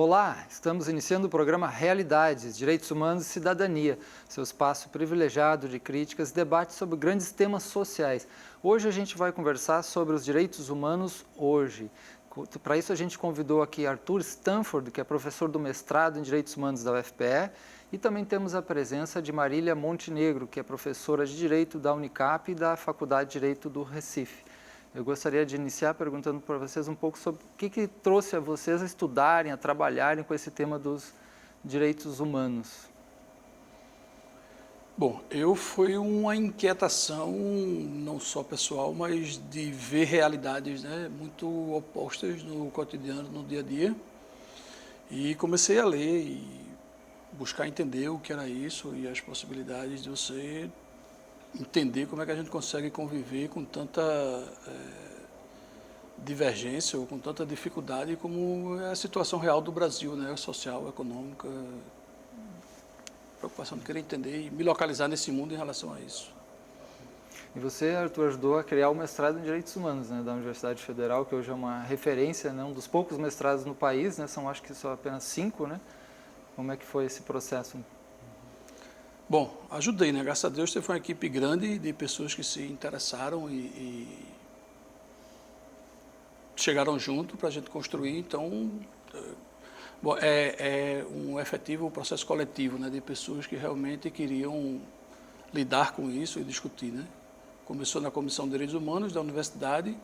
Olá, estamos iniciando o programa Realidades, Direitos Humanos e Cidadania, seu espaço privilegiado de críticas e debates sobre grandes temas sociais. Hoje a gente vai conversar sobre os direitos humanos hoje. Para isso a gente convidou aqui Arthur Stanford, que é professor do mestrado em Direitos Humanos da UFPE, e também temos a presença de Marília Montenegro, que é professora de Direito da Unicap e da Faculdade de Direito do Recife. Eu gostaria de iniciar perguntando para vocês um pouco sobre o que trouxe a vocês a estudarem, a trabalharem com esse tema dos direitos humanos. Bom, foi uma inquietação, não só pessoal, mas de ver realidades, né, muito opostas no cotidiano, no dia a dia. E comecei a ler e buscar entender o que era isso e as possibilidades de você entender como é que a gente consegue conviver com tanta divergência ou com tanta dificuldade como é a situação real do Brasil, né, social, econômica, preocupação de querer entender e me localizar nesse mundo em relação a isso. E você, Arthur, ajudou a criar o mestrado em Direitos Humanos, né, da Universidade Federal, que hoje é uma referência, né, um dos poucos mestrados no país, né, são acho que só apenas 5, né? Como é que foi esse processo? Bom, ajudei, né? Graças a Deus teve uma equipe grande de pessoas que se interessaram e chegaram junto para a gente construir. Então, bom, é um efetivo processo coletivo, né? De pessoas que realmente queriam lidar com isso e discutir, né? Começou na Comissão de Direitos Humanos da Universidade,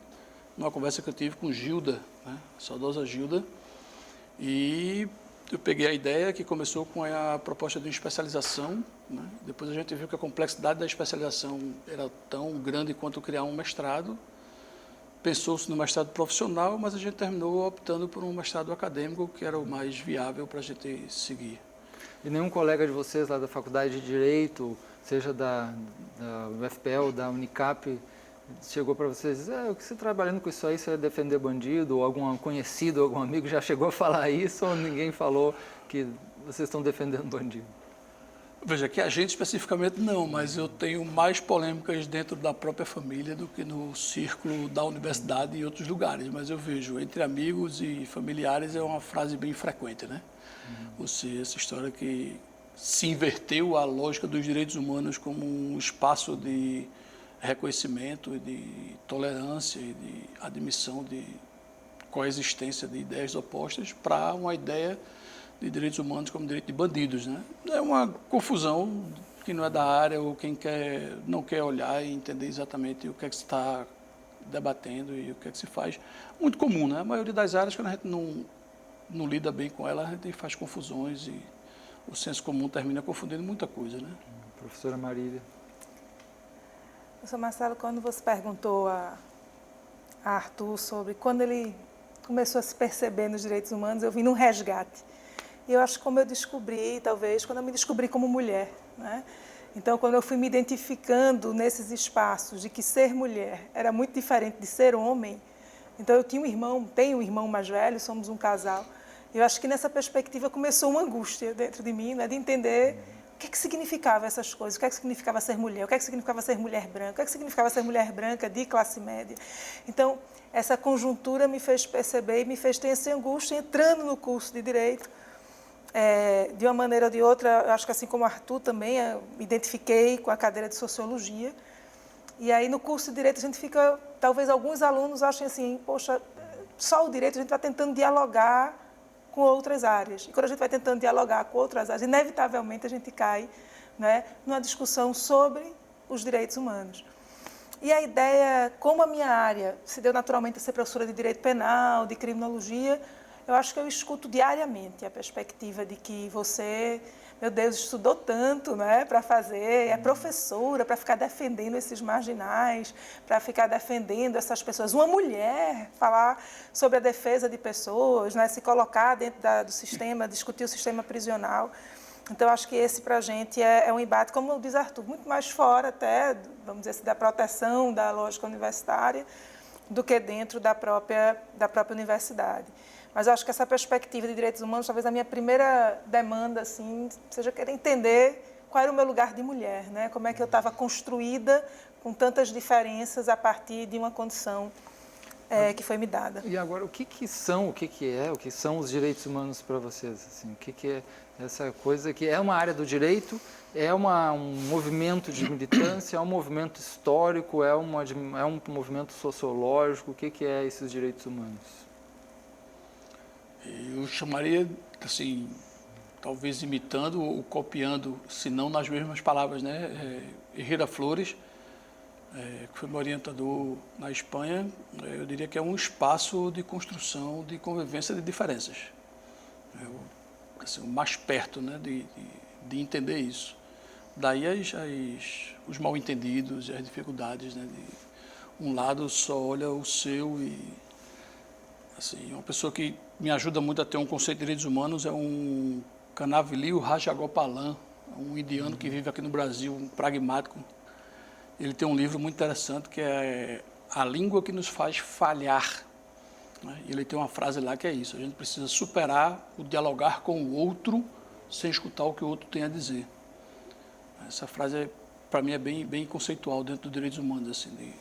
numa conversa que eu tive com Gilda, né? A saudosa Gilda, e eu peguei a ideia que começou com a proposta de uma especialização, né? Depois a gente viu que a complexidade da especialização era tão grande quanto criar um mestrado. Pensou-se no mestrado profissional, mas a gente terminou optando por um mestrado acadêmico, que era o mais viável para a gente seguir. E nenhum colega de vocês lá da Faculdade de Direito, seja da UFPE ou da Unicap, chegou para vocês e disse, o que você trabalhando com isso aí, você vai defender bandido, ou algum conhecido, algum amigo já chegou a falar isso, ou ninguém falou que vocês estão defendendo bandido? Veja, que a gente especificamente não, mas eu tenho mais polêmicas dentro da própria família do que no círculo da universidade e outros lugares, mas eu vejo, entre amigos e familiares é uma frase bem frequente, né? Essa história que se inverteu a lógica dos direitos humanos como um espaço de reconhecimento, de tolerância e de admissão de coexistência de ideias opostas para uma ideia de direitos humanos como direito de bandidos, né? É uma confusão que não é da área ou quem não quer olhar e entender exatamente o que é que se está debatendo e o que é que se faz. Muito comum, né? A maioria das áreas, quando a gente não lida bem com ela, a gente faz confusões e o senso comum termina confundindo muita coisa, né? Professora Marília. Professor Marcelo, quando você perguntou a Arthur sobre quando ele começou a se perceber nos direitos humanos, eu vim num resgate. E eu acho que como eu descobri, talvez, quando eu me descobri como mulher, né? Então, quando eu fui me identificando nesses espaços de que ser mulher era muito diferente de ser homem, então eu tenho um irmão mais velho, somos um casal, eu acho que nessa perspectiva começou uma angústia dentro de mim, né, de entender o que significava essas coisas, o que significava ser mulher, o que significava ser mulher branca, o que significava ser mulher branca de classe média. Então, essa conjuntura me fez perceber e me fez ter essa angústia entrando no curso de Direito. De uma maneira ou de outra, acho que assim como Arthur também, me identifiquei com a cadeira de Sociologia. E aí no curso de Direito a gente fica, talvez alguns alunos achem assim, poxa, só o Direito a gente vai tentando dialogar com outras áreas. E quando a gente vai tentando dialogar com outras áreas, inevitavelmente a gente cai, né, numa discussão sobre os direitos humanos. E a ideia, como a minha área se deu naturalmente a ser professora de Direito Penal, de Criminologia, eu acho que eu escuto diariamente a perspectiva de que você, meu Deus, estudou tanto, né, para fazer, é professora, para ficar defendendo esses marginais, para ficar defendendo essas pessoas. Uma mulher falar sobre a defesa de pessoas, né, se colocar dentro do sistema, discutir o sistema prisional. Então, acho que esse, para a gente, é um embate, como diz Arthur, muito mais fora até, vamos dizer assim, da proteção da lógica universitária, do que dentro da própria universidade. Mas eu acho que essa perspectiva de direitos humanos, talvez a minha primeira demanda, assim, seja querer entender qual era o meu lugar de mulher, né? Como é que eu estava construída com tantas diferenças a partir de uma condição que foi me dada. E agora, o que são os direitos humanos para vocês? Assim, o que é essa coisa que é uma área do direito, é um movimento de militância, é um movimento histórico, é um movimento sociológico? O que é esses direitos humanos? Eu chamaria, assim, talvez imitando ou copiando, se não nas mesmas palavras, né? Herrera Flores, que foi meu orientador na Espanha, eu diria que é um espaço de construção, de convivência de diferenças. Assim, o mais perto, né, de entender isso. Daí os mal-entendidos e as dificuldades, né, de um lado só olha o seu e, assim, uma pessoa que me ajuda muito a ter um conceito de direitos humanos é um Kanavilil Rajagopalan, um indiano que vive aqui no Brasil, um pragmático. Ele tem um livro muito interessante que é A Língua que Nos Faz Falhar. Ele tem uma frase lá que é isso: a gente precisa superar o dialogar com o outro sem escutar o que o outro tem a dizer. Essa frase, para mim, é bem conceitual dentro dos direitos humanos. Assim,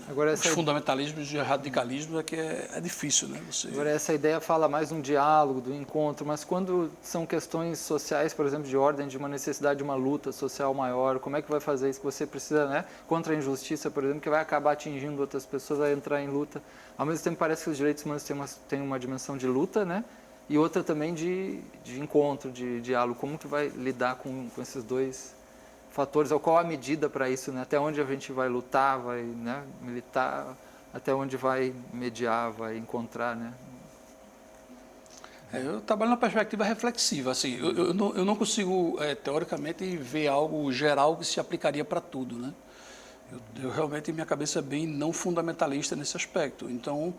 Agora, os fundamentalismos e radicalismos é que é difícil, né? Agora, essa ideia fala mais de um diálogo, do encontro, mas quando são questões sociais, por exemplo, de ordem, de uma necessidade de uma luta social maior, como é que vai fazer isso? Que você precisa, né? Contra a injustiça, por exemplo, que vai acabar atingindo outras pessoas, vai entrar em luta. Ao mesmo tempo, parece que os direitos humanos têm uma dimensão de luta, né? E outra também de encontro, de diálogo. Como que vai lidar com esses dois fatores? Ou qual a medida para isso, né? Até onde a gente vai lutar, vai, né, militar, até onde vai mediar, vai encontrar, né? Eu trabalho na perspectiva reflexiva. Assim, eu não consigo, teoricamente, ver algo geral que se aplicaria para tudo, né? Eu realmente, minha cabeça é bem não fundamentalista nesse aspecto. Então,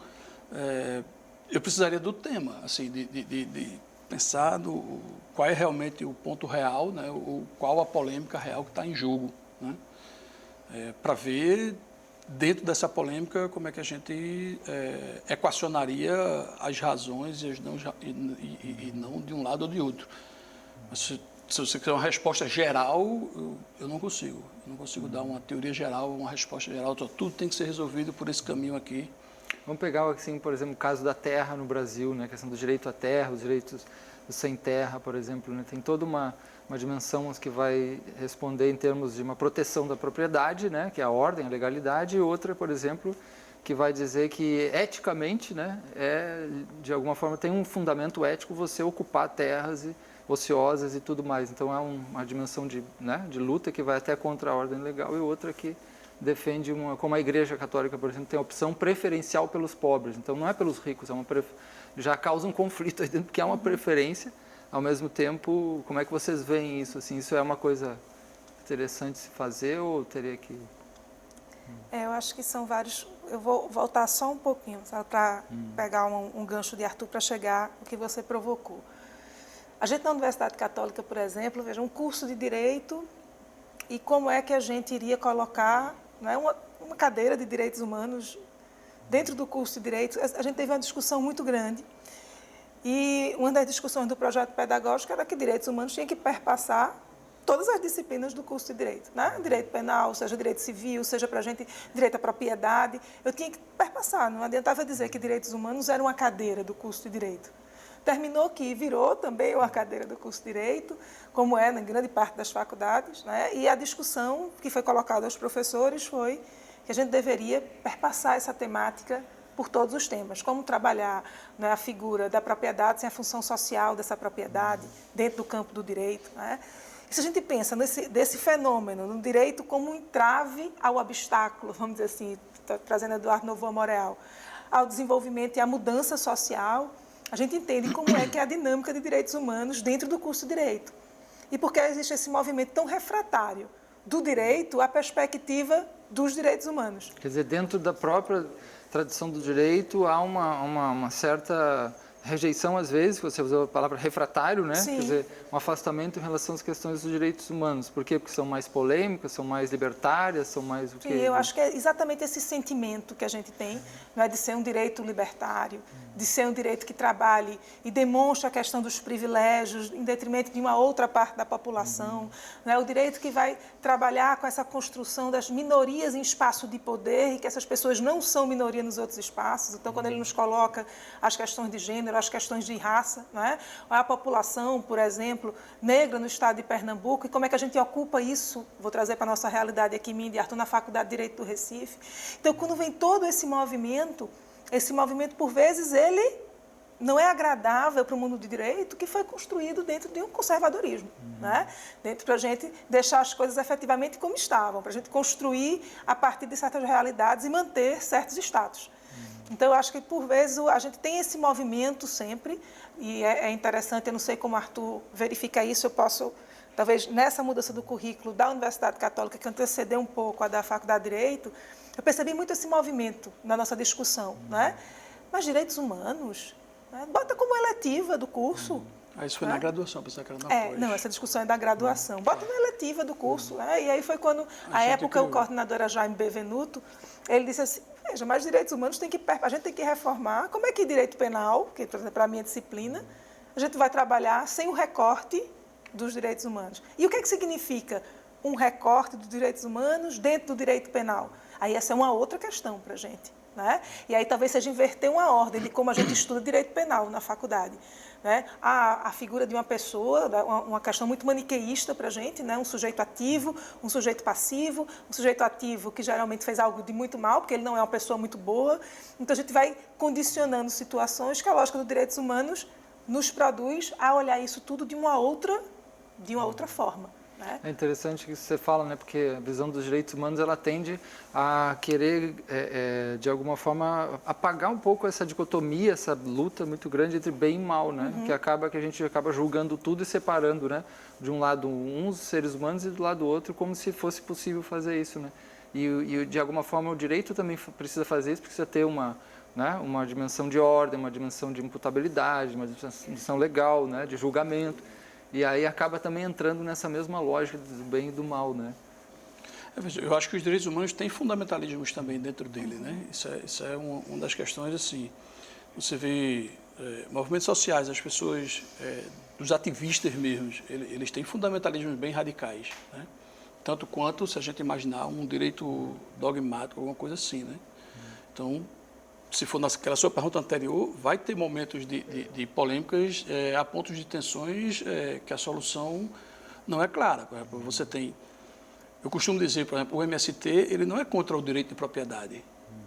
eu precisaria do tema, assim, de pensar qual é realmente o ponto real, né, ou qual a polêmica real que está em jogo, né, para ver, dentro dessa polêmica, como é que a gente equacionaria as razões e não de um lado ou de outro. Mas se você quiser uma resposta geral, eu não consigo. Eu não consigo dar uma teoria geral, uma resposta geral. Tudo tem que ser resolvido por esse caminho aqui. Vamos pegar, assim, por exemplo, o caso da terra no Brasil, né? A questão do direito à terra, os direitos do sem terra, por exemplo, né? Tem toda uma dimensão que vai responder em termos de uma proteção da propriedade, né? Que é a ordem, a legalidade, e outra, por exemplo, que vai dizer que eticamente, né? De alguma forma, tem um fundamento ético você ocupar terras ociosas e tudo mais. Então, é uma dimensão de luta que vai até contra a ordem legal, e outra que defende como a Igreja Católica, por exemplo, tem a opção preferencial pelos pobres. Então, não é pelos ricos, já causa um conflito aí dentro, porque é uma preferência. Ao mesmo tempo, como é que vocês veem isso? Assim, isso é uma coisa interessante de se fazer ou teria que... Eu acho que são vários... Eu vou voltar só um pouquinho, para pegar um gancho de Arthur para chegar no que você provocou. A gente na Universidade Católica, por exemplo, veja, um curso de Direito, e como é que a gente iria colocar, não é, uma cadeira de Direitos Humanos dentro do curso de Direito. A gente teve uma discussão muito grande, e uma das discussões do projeto pedagógico era que Direitos Humanos tinha que perpassar todas as disciplinas do curso de Direito, né? Direito penal, seja Direito Civil, seja para a gente Direito à Propriedade. Eu tinha que perpassar, não adiantava dizer que Direitos Humanos era uma cadeira do curso de Direito. Terminou que virou também uma cadeira do curso de Direito, como é na grande parte das faculdades, né? E a discussão que foi colocada aos professores foi que a gente deveria perpassar essa temática por todos os temas, como trabalhar, né, a figura da propriedade sem a função social dessa propriedade dentro do campo do direito, né? E se a gente pensa desse fenômeno, no direito como um entrave ao obstáculo, vamos dizer assim, trazendo Eduardo Novoa Moreal, ao desenvolvimento e à mudança social, a gente entende como é que é a dinâmica de direitos humanos dentro do curso de Direito. E por que existe esse movimento tão refratário do direito à perspectiva dos direitos humanos. Quer dizer, dentro da própria tradição do direito há uma certa rejeição, às vezes, você usou a palavra refratário, né? Sim. Quer dizer, um afastamento em relação às questões dos direitos humanos. Por quê? Porque são mais polêmicas, são mais libertárias, são mais o quê? Sim, eu acho que é exatamente esse sentimento que a gente tem, não é, de ser um direito libertário, de ser um direito que trabalhe e demonstre a questão dos privilégios em detrimento de uma outra parte da população, não é? O direito que vai trabalhar com essa construção das minorias em espaço de poder e que essas pessoas não são minoria nos outros espaços. Então, quando ele nos coloca as questões de gênero, as questões de raça, não é? A população, por exemplo, negra no estado de Pernambuco, e como é que a gente ocupa isso, vou trazer para a nossa realidade aqui, minha e Arthur, na Faculdade de Direito do Recife. Então, quando vem todo esse movimento, por vezes, ele não é agradável para o mundo do direito que foi construído dentro de um conservadorismo, né? Dentro para a gente deixar as coisas efetivamente como estavam, para a gente construir a partir de certas realidades e manter certos status. Então, eu acho que, por vezes, a gente tem esse movimento sempre, e é interessante, eu não sei como Arthur verifica isso, eu posso, talvez, nessa mudança do currículo da Universidade Católica, que antecedeu um pouco a da Faculdade de Direito, eu percebi muito esse movimento na nossa discussão, né? Mas direitos humanos, né? Bota como eletiva do curso. Isso foi né? na graduação, pensava que era na pós. Não, essa discussão é da graduação. Bota na eletiva do curso. Né? E aí foi quando, à época, o coordenador era Jaime Bevenuto, ele disse assim, veja, mas direitos humanos a gente tem que reformar. Como é que direito penal, que, por exemplo, para a minha disciplina, a gente vai trabalhar sem o recorte dos direitos humanos? E o que é que significa um recorte dos direitos humanos dentro do direito penal? Aí essa é uma outra questão para a gente. Né? E aí talvez seja inverter uma ordem de como a gente estuda direito penal na faculdade. Né? A figura de uma pessoa, uma questão muito maniqueísta para a gente, né? Um sujeito ativo, um sujeito passivo, um sujeito ativo que geralmente fez algo de muito mal, porque ele não é uma pessoa muito boa. Então a gente vai condicionando situações que a lógica dos direitos humanos nos produz a olhar isso tudo de uma outra forma. Né? É interessante que você fala, né? Porque a visão dos direitos humanos ela tende a querer, de alguma forma, apagar um pouco essa dicotomia, essa luta muito grande entre bem e mal, né? Que a gente acaba julgando tudo e separando, né? De um lado uns seres humanos e do lado outro, como se fosse possível fazer isso, né? E de alguma forma o direito também precisa fazer isso, precisa ter uma dimensão de ordem, uma dimensão de imputabilidade, uma dimensão legal, né? De julgamento. E aí acaba também entrando nessa mesma lógica do bem e do mal, né? Eu acho que os direitos humanos têm fundamentalismos também dentro dele, né? Isso é uma das questões, assim, você vê movimentos sociais, as pessoas, dos ativistas mesmos, eles têm fundamentalismos bem radicais, né? Tanto quanto, se a gente imaginar, um direito dogmático, alguma coisa assim, né? Então, se for naquela sua pergunta anterior, vai ter momentos de polêmicas a pontos de tensões que a solução não é clara. Por exemplo, você tem... Eu costumo dizer, por exemplo, o MST ele não é contra o direito de propriedade.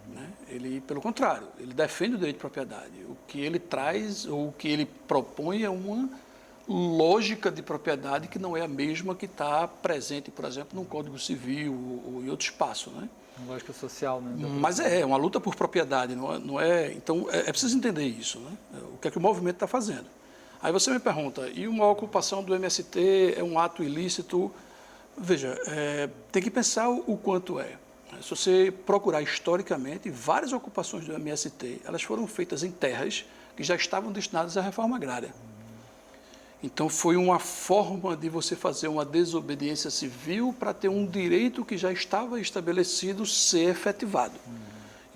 Né? Ele, pelo contrário, ele defende o direito de propriedade. O que ele traz, ou o que ele propõe é uma lógica de propriedade que não é a mesma que está presente, por exemplo, no Código Civil ou em outro espaço, né? Lógica social, né? Mas é uma luta por propriedade, não é? Então, é preciso entender isso, né? O que é que o movimento está fazendo. Aí você me pergunta, e uma ocupação do MST é um ato ilícito? Veja, tem que pensar o quanto é. Se você procurar historicamente, várias ocupações do MST, elas foram feitas em terras que já estavam destinadas à reforma agrária. Então, foi uma forma de você fazer uma desobediência civil para ter um direito que já estava estabelecido ser efetivado.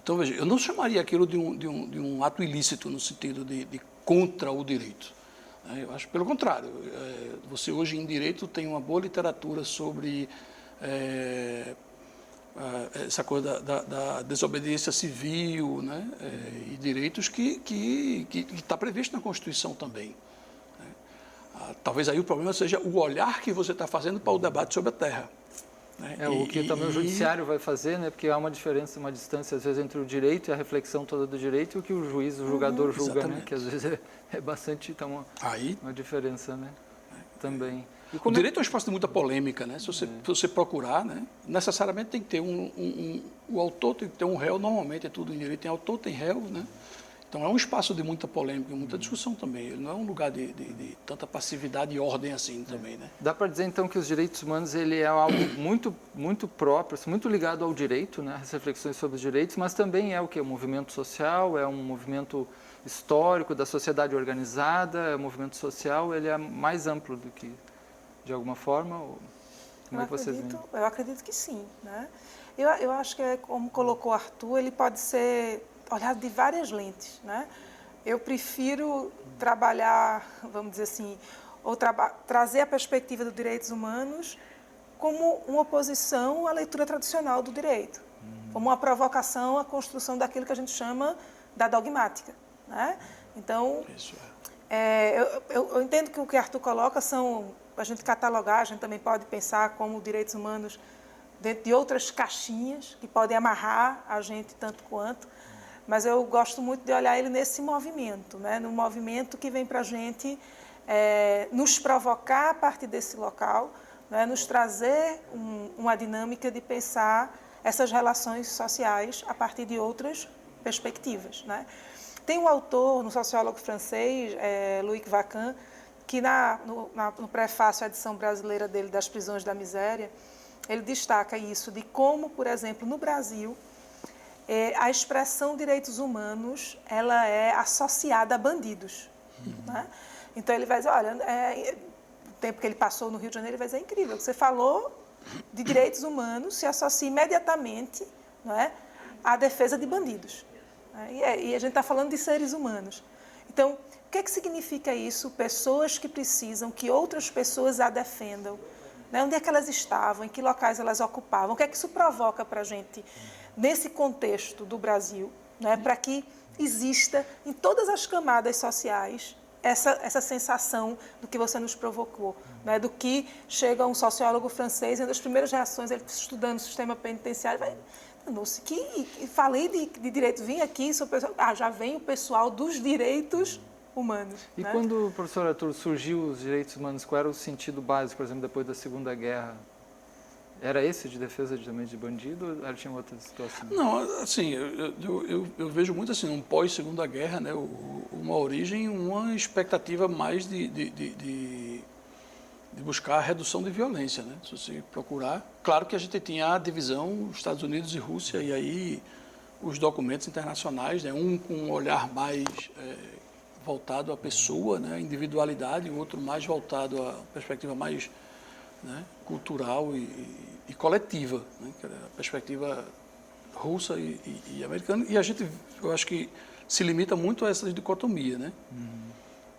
Então, veja, eu não chamaria aquilo de um ato ilícito no sentido de contra o direito. Eu acho pelo contrário. Você hoje em direito tem uma boa literatura sobre essa coisa da desobediência civil, né? E direitos que está previsto na Constituição também. Talvez aí o problema seja o olhar que você está fazendo para o debate sobre a terra. Né? O que também o judiciário vai fazer, né? Porque há uma diferença, uma distância, às vezes, entre o direito e a reflexão toda do direito e o que o juiz, o julgador julga, né? Que às vezes é bastante, então, uma diferença, né? Também. O direito é um espaço de muita polêmica, né? Se você procurar, né? Necessariamente tem que ter o autor tem que ter um réu, normalmente é tudo em direito, tem autor, tem réu, né? Então, é um espaço de muita polêmica e muita discussão também. Ele não é um lugar de tanta passividade e ordem assim também, né? Dá para dizer, então, que os direitos humanos ele é algo muito, muito próprio, muito ligado ao direito, né? As reflexões sobre os direitos, mas também é o quê? Um movimento social, é um movimento histórico da sociedade organizada, o movimento social, ele é mais amplo do que, de alguma forma? Ou como é que vocês veem? Eu acredito que sim, né? Eu acho que, como colocou o Arthur, ele pode ser olhado de várias lentes, né? Eu prefiro trabalhar, vamos dizer assim, ou trazer a perspectiva dos direitos humanos como uma oposição à leitura tradicional do direito, como uma provocação à construção daquilo que a gente chama da dogmática, né? Então, eu entendo que o que Arthur coloca são, a gente catalogar, a gente também pode pensar como direitos humanos dentro de outras caixinhas que podem amarrar a gente tanto quanto, mas eu gosto muito de olhar ele nesse movimento, né? No movimento que vem para a gente nos provocar a partir desse local, né? Nos trazer uma dinâmica de pensar essas relações sociais a partir de outras perspectivas, né? Tem um autor, um sociólogo francês, Loïc Wacquin, que no prefácio à edição brasileira dele, Das Prisões da Miséria, ele destaca isso, de como, por exemplo, no Brasil, a expressão direitos humanos ela é associada a bandidos. Né? Então, ele vai dizer, olha, o tempo que ele passou no Rio de Janeiro, ele vai dizer, é incrível, você falou de direitos humanos, se associa imediatamente, não é, à defesa de bandidos. E a gente está falando de seres humanos. Então, o que é que significa isso? Pessoas que precisam que outras pessoas a defendam. Né? Onde é que elas estavam? Em que locais elas ocupavam? O que é que isso provoca para a gente, nesse contexto do Brasil, né? Para que exista, em todas as camadas sociais, essa sensação do que você nos provocou, né? Do que chega um sociólogo francês, e uma das primeiras reações, ele estudando o sistema penitenciário, vai... Nossa, falei de direitos, vim aqui, já vem o pessoal dos direitos humanos. E né? quando, professor Arthur, surgiu os direitos humanos, qual era o sentido básico, por exemplo, depois da Segunda Guerra? Era esse de defesa também de bandido ou tinha outra situação? Não, assim, eu vejo muito assim, um pós-Segunda Guerra, né, uma origem, uma expectativa mais de buscar a redução de violência, né? Se você procurar. Claro que a gente tinha a divisão Estados Unidos e Rússia, e aí os documentos internacionais, né? Um com um olhar mais voltado à pessoa, né? Individualidade, e o outro mais voltado à perspectiva mais, né? Cultural e coletiva, né? Que era a perspectiva russa e americana. E a gente, eu acho que se limita muito a essa dicotomia, né?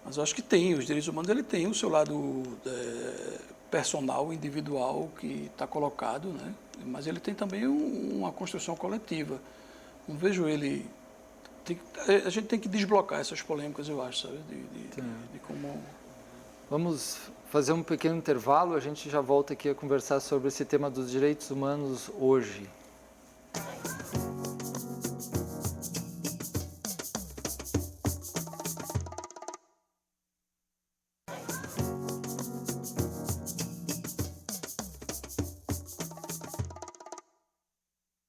Mas eu acho que os direitos humanos, ele tem o seu lado personal, individual, que está colocado, né? Mas ele tem também uma construção coletiva. Não vejo ele... a gente tem que desblocar essas polêmicas, eu acho, sabe? De como... Vamos fazer um pequeno intervalo, a gente já volta aqui a conversar sobre esse tema dos direitos humanos hoje.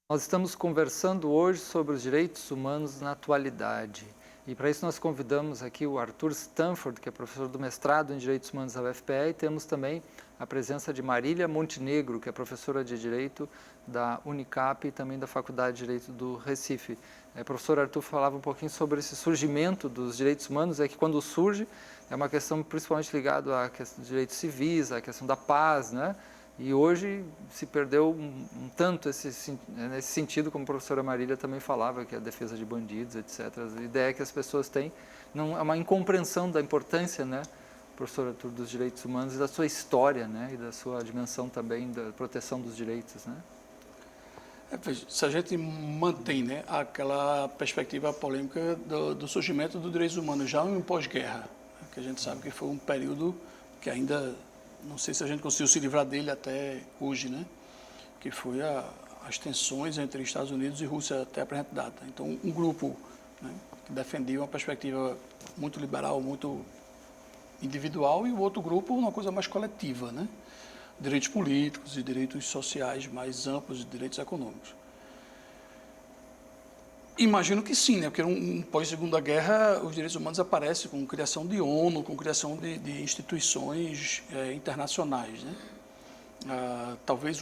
Nós estamos conversando hoje sobre os direitos humanos na atualidade. E para isso nós convidamos aqui o Arthur Stanford, que é professor do mestrado em Direitos Humanos da UFPE, e temos também a presença de Marília Montenegro, que é professora de Direito da Unicap e também da Faculdade de Direito do Recife. O professor Arthur falava um pouquinho sobre esse surgimento dos direitos humanos, que quando surge é uma questão principalmente ligada à questão dos direitos civis, à questão da paz, né? E hoje se perdeu um tanto nesse sentido, como a professora Marília também falava, que é a defesa de bandidos, etc. A ideia que as pessoas têm não é uma incompreensão da importância, né, professor Arthur, dos direitos humanos e da sua história, né, e da sua dimensão também da proteção dos direitos, né? Se a gente mantém, né, aquela perspectiva polêmica do surgimento dos direitos humanos já em pós-guerra, que a gente sabe que foi um período que ainda... não sei se a gente conseguiu se livrar dele até hoje, né? Que foi as tensões entre Estados Unidos e Rússia até a presente data. Então, um grupo, né, que defendia uma perspectiva muito liberal, muito individual, e o outro grupo uma coisa mais coletiva, né? Direitos políticos e direitos sociais mais amplos e direitos econômicos. Imagino que sim, né? Porque pós-Segunda Guerra os direitos humanos aparecem com criação de ONU, com criação de instituições internacionais, né? Talvez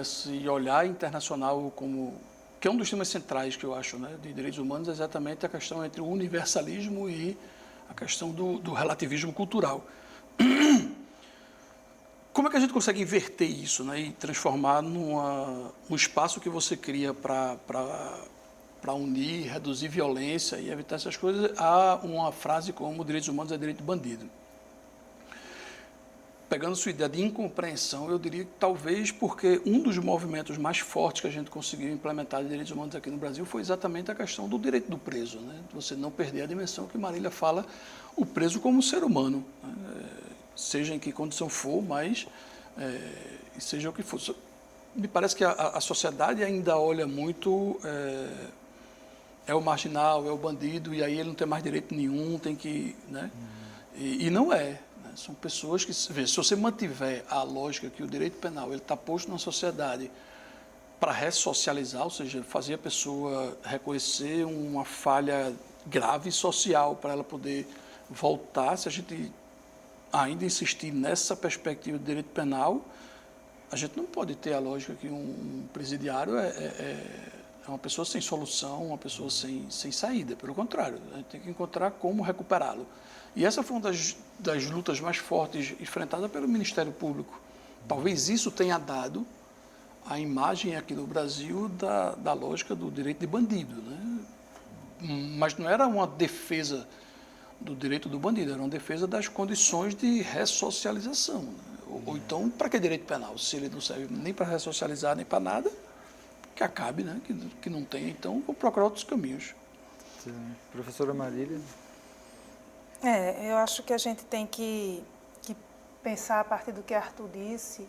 esse olhar internacional como que é um dos temas centrais que eu acho, né, de direitos humanos, é exatamente a questão entre o universalismo e a questão do relativismo cultural. Como é que a gente consegue inverter isso, né, e transformar num espaço que você cria para unir, reduzir violência e evitar essas coisas? Há uma frase como direitos humanos é direito de bandido. Pegando sua ideia de incompreensão, eu diria que talvez porque um dos movimentos mais fortes que a gente conseguiu implementar de direitos humanos aqui no Brasil foi exatamente a questão do direito do preso, né? Você não perder a dimensão que Marília fala, o preso como ser humano, né? Seja em que condição for, mas seja o que for. Me parece que a sociedade ainda olha muito, é o marginal, é o bandido, e aí ele não tem mais direito nenhum, tem que... Né? E não é. São pessoas que, veja, se você mantiver a lógica que o direito penal está posto na sociedade para ressocializar, ou seja, fazer a pessoa reconhecer uma falha grave social para ela poder voltar, se a gente ainda insistir nessa perspectiva do direito penal, a gente não pode ter a lógica que um presidiário é uma pessoa sem solução, uma pessoa sem saída. Pelo contrário, a gente tem que encontrar como recuperá-lo. E essa foi uma das lutas mais fortes enfrentadas pelo Ministério Público. Talvez isso tenha dado a imagem aqui no Brasil da lógica do direito de bandido, né? Mas não era uma defesa do direito do bandido, era uma defesa das condições de ressocialização, né? Ou então, para que direito penal? Se ele não serve nem para ressocializar, nem para nada, que acabe, né? Que não tenha, então, vou procurar outros caminhos. Sim. Professora Marília? Eu acho que a gente tem que pensar a partir do que Arthur disse,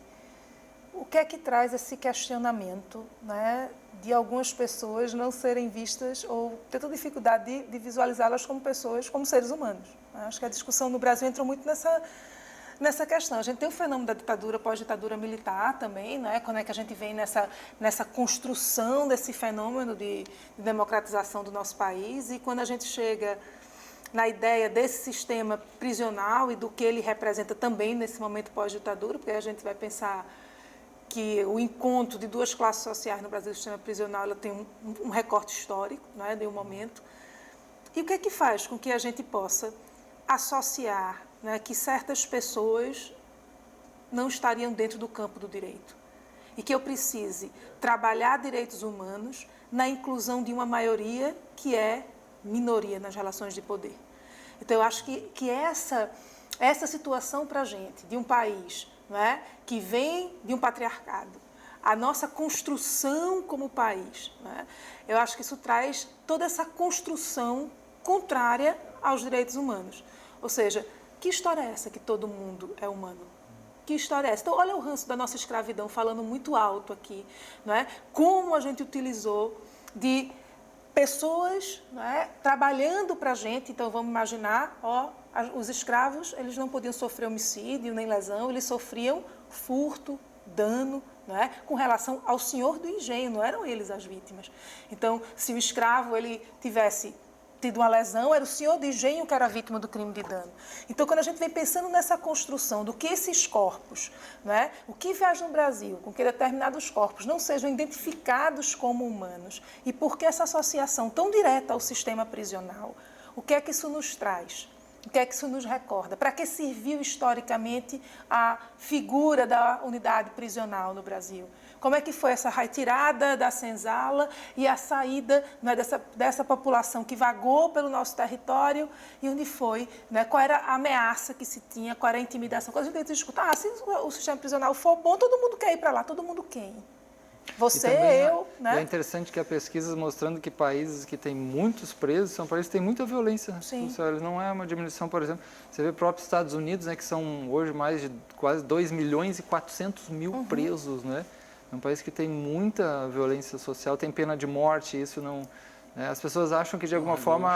o que é que traz esse questionamento, né, de algumas pessoas não serem vistas ou ter toda dificuldade de visualizá-las como pessoas, como seres humanos. Acho que a discussão no Brasil entrou muito nessa questão. A gente tem o fenômeno da ditadura, pós-ditadura militar também, né? Quando é que a gente vem nessa construção desse fenômeno de democratização do nosso país, e quando a gente chega na ideia desse sistema prisional e do que ele representa também nesse momento pós-ditadura, porque a gente vai pensar que o encontro de duas classes sociais no Brasil, o sistema prisional, ela tem um recorte histórico, né, de um momento. E o que é que faz com que a gente possa associar, né, que certas pessoas não estariam dentro do campo do direito? E que eu precise trabalhar direitos humanos na inclusão de uma maioria que é minoria nas relações de poder. Então, eu acho que essa situação para a gente, de um país, não é, que vem de um patriarcado, a nossa construção como país, não é, eu acho que isso traz toda essa construção contrária aos direitos humanos. Ou seja, que história é essa que todo mundo é humano? Que história é essa? Então, olha o ranço da nossa escravidão, falando muito alto aqui, não é? Como a gente utilizou de pessoas, não é, trabalhando para a gente. Então, vamos imaginar, os escravos, eles não podiam sofrer homicídio nem lesão, eles sofriam furto, dano, não é, com relação ao senhor do engenho, não eram eles as vítimas. Então, se o escravo ele tivesse tido uma lesão, era o senhor do engenho que era vítima do crime de dano. Então, quando a gente vem pensando nessa construção do que esses corpos, não é, o que faz no Brasil com que determinados corpos não sejam identificados como humanos, e por que essa associação tão direta ao sistema prisional, o que é que isso nos traz? O que é que isso nos recorda? Para que serviu historicamente a figura da unidade prisional no Brasil? Como é que foi essa retirada da senzala e a saída, né, dessa população que vagou pelo nosso território, e onde foi, né, qual era a ameaça que se tinha, qual era a intimidação? Quando a gente escuta, se o sistema prisional for bom, todo mundo quer ir para lá, todo mundo quer. Você, eu, né? É interessante que há pesquisas mostrando que países que têm muitos presos são países que têm muita violência social. Não é uma diminuição, por exemplo, você vê o próprio Estados Unidos, né, que são hoje mais de quase 2.400.000 presos, né? É um país que tem muita violência social, tem pena de morte, isso não... Né? As pessoas acham que, de alguma forma,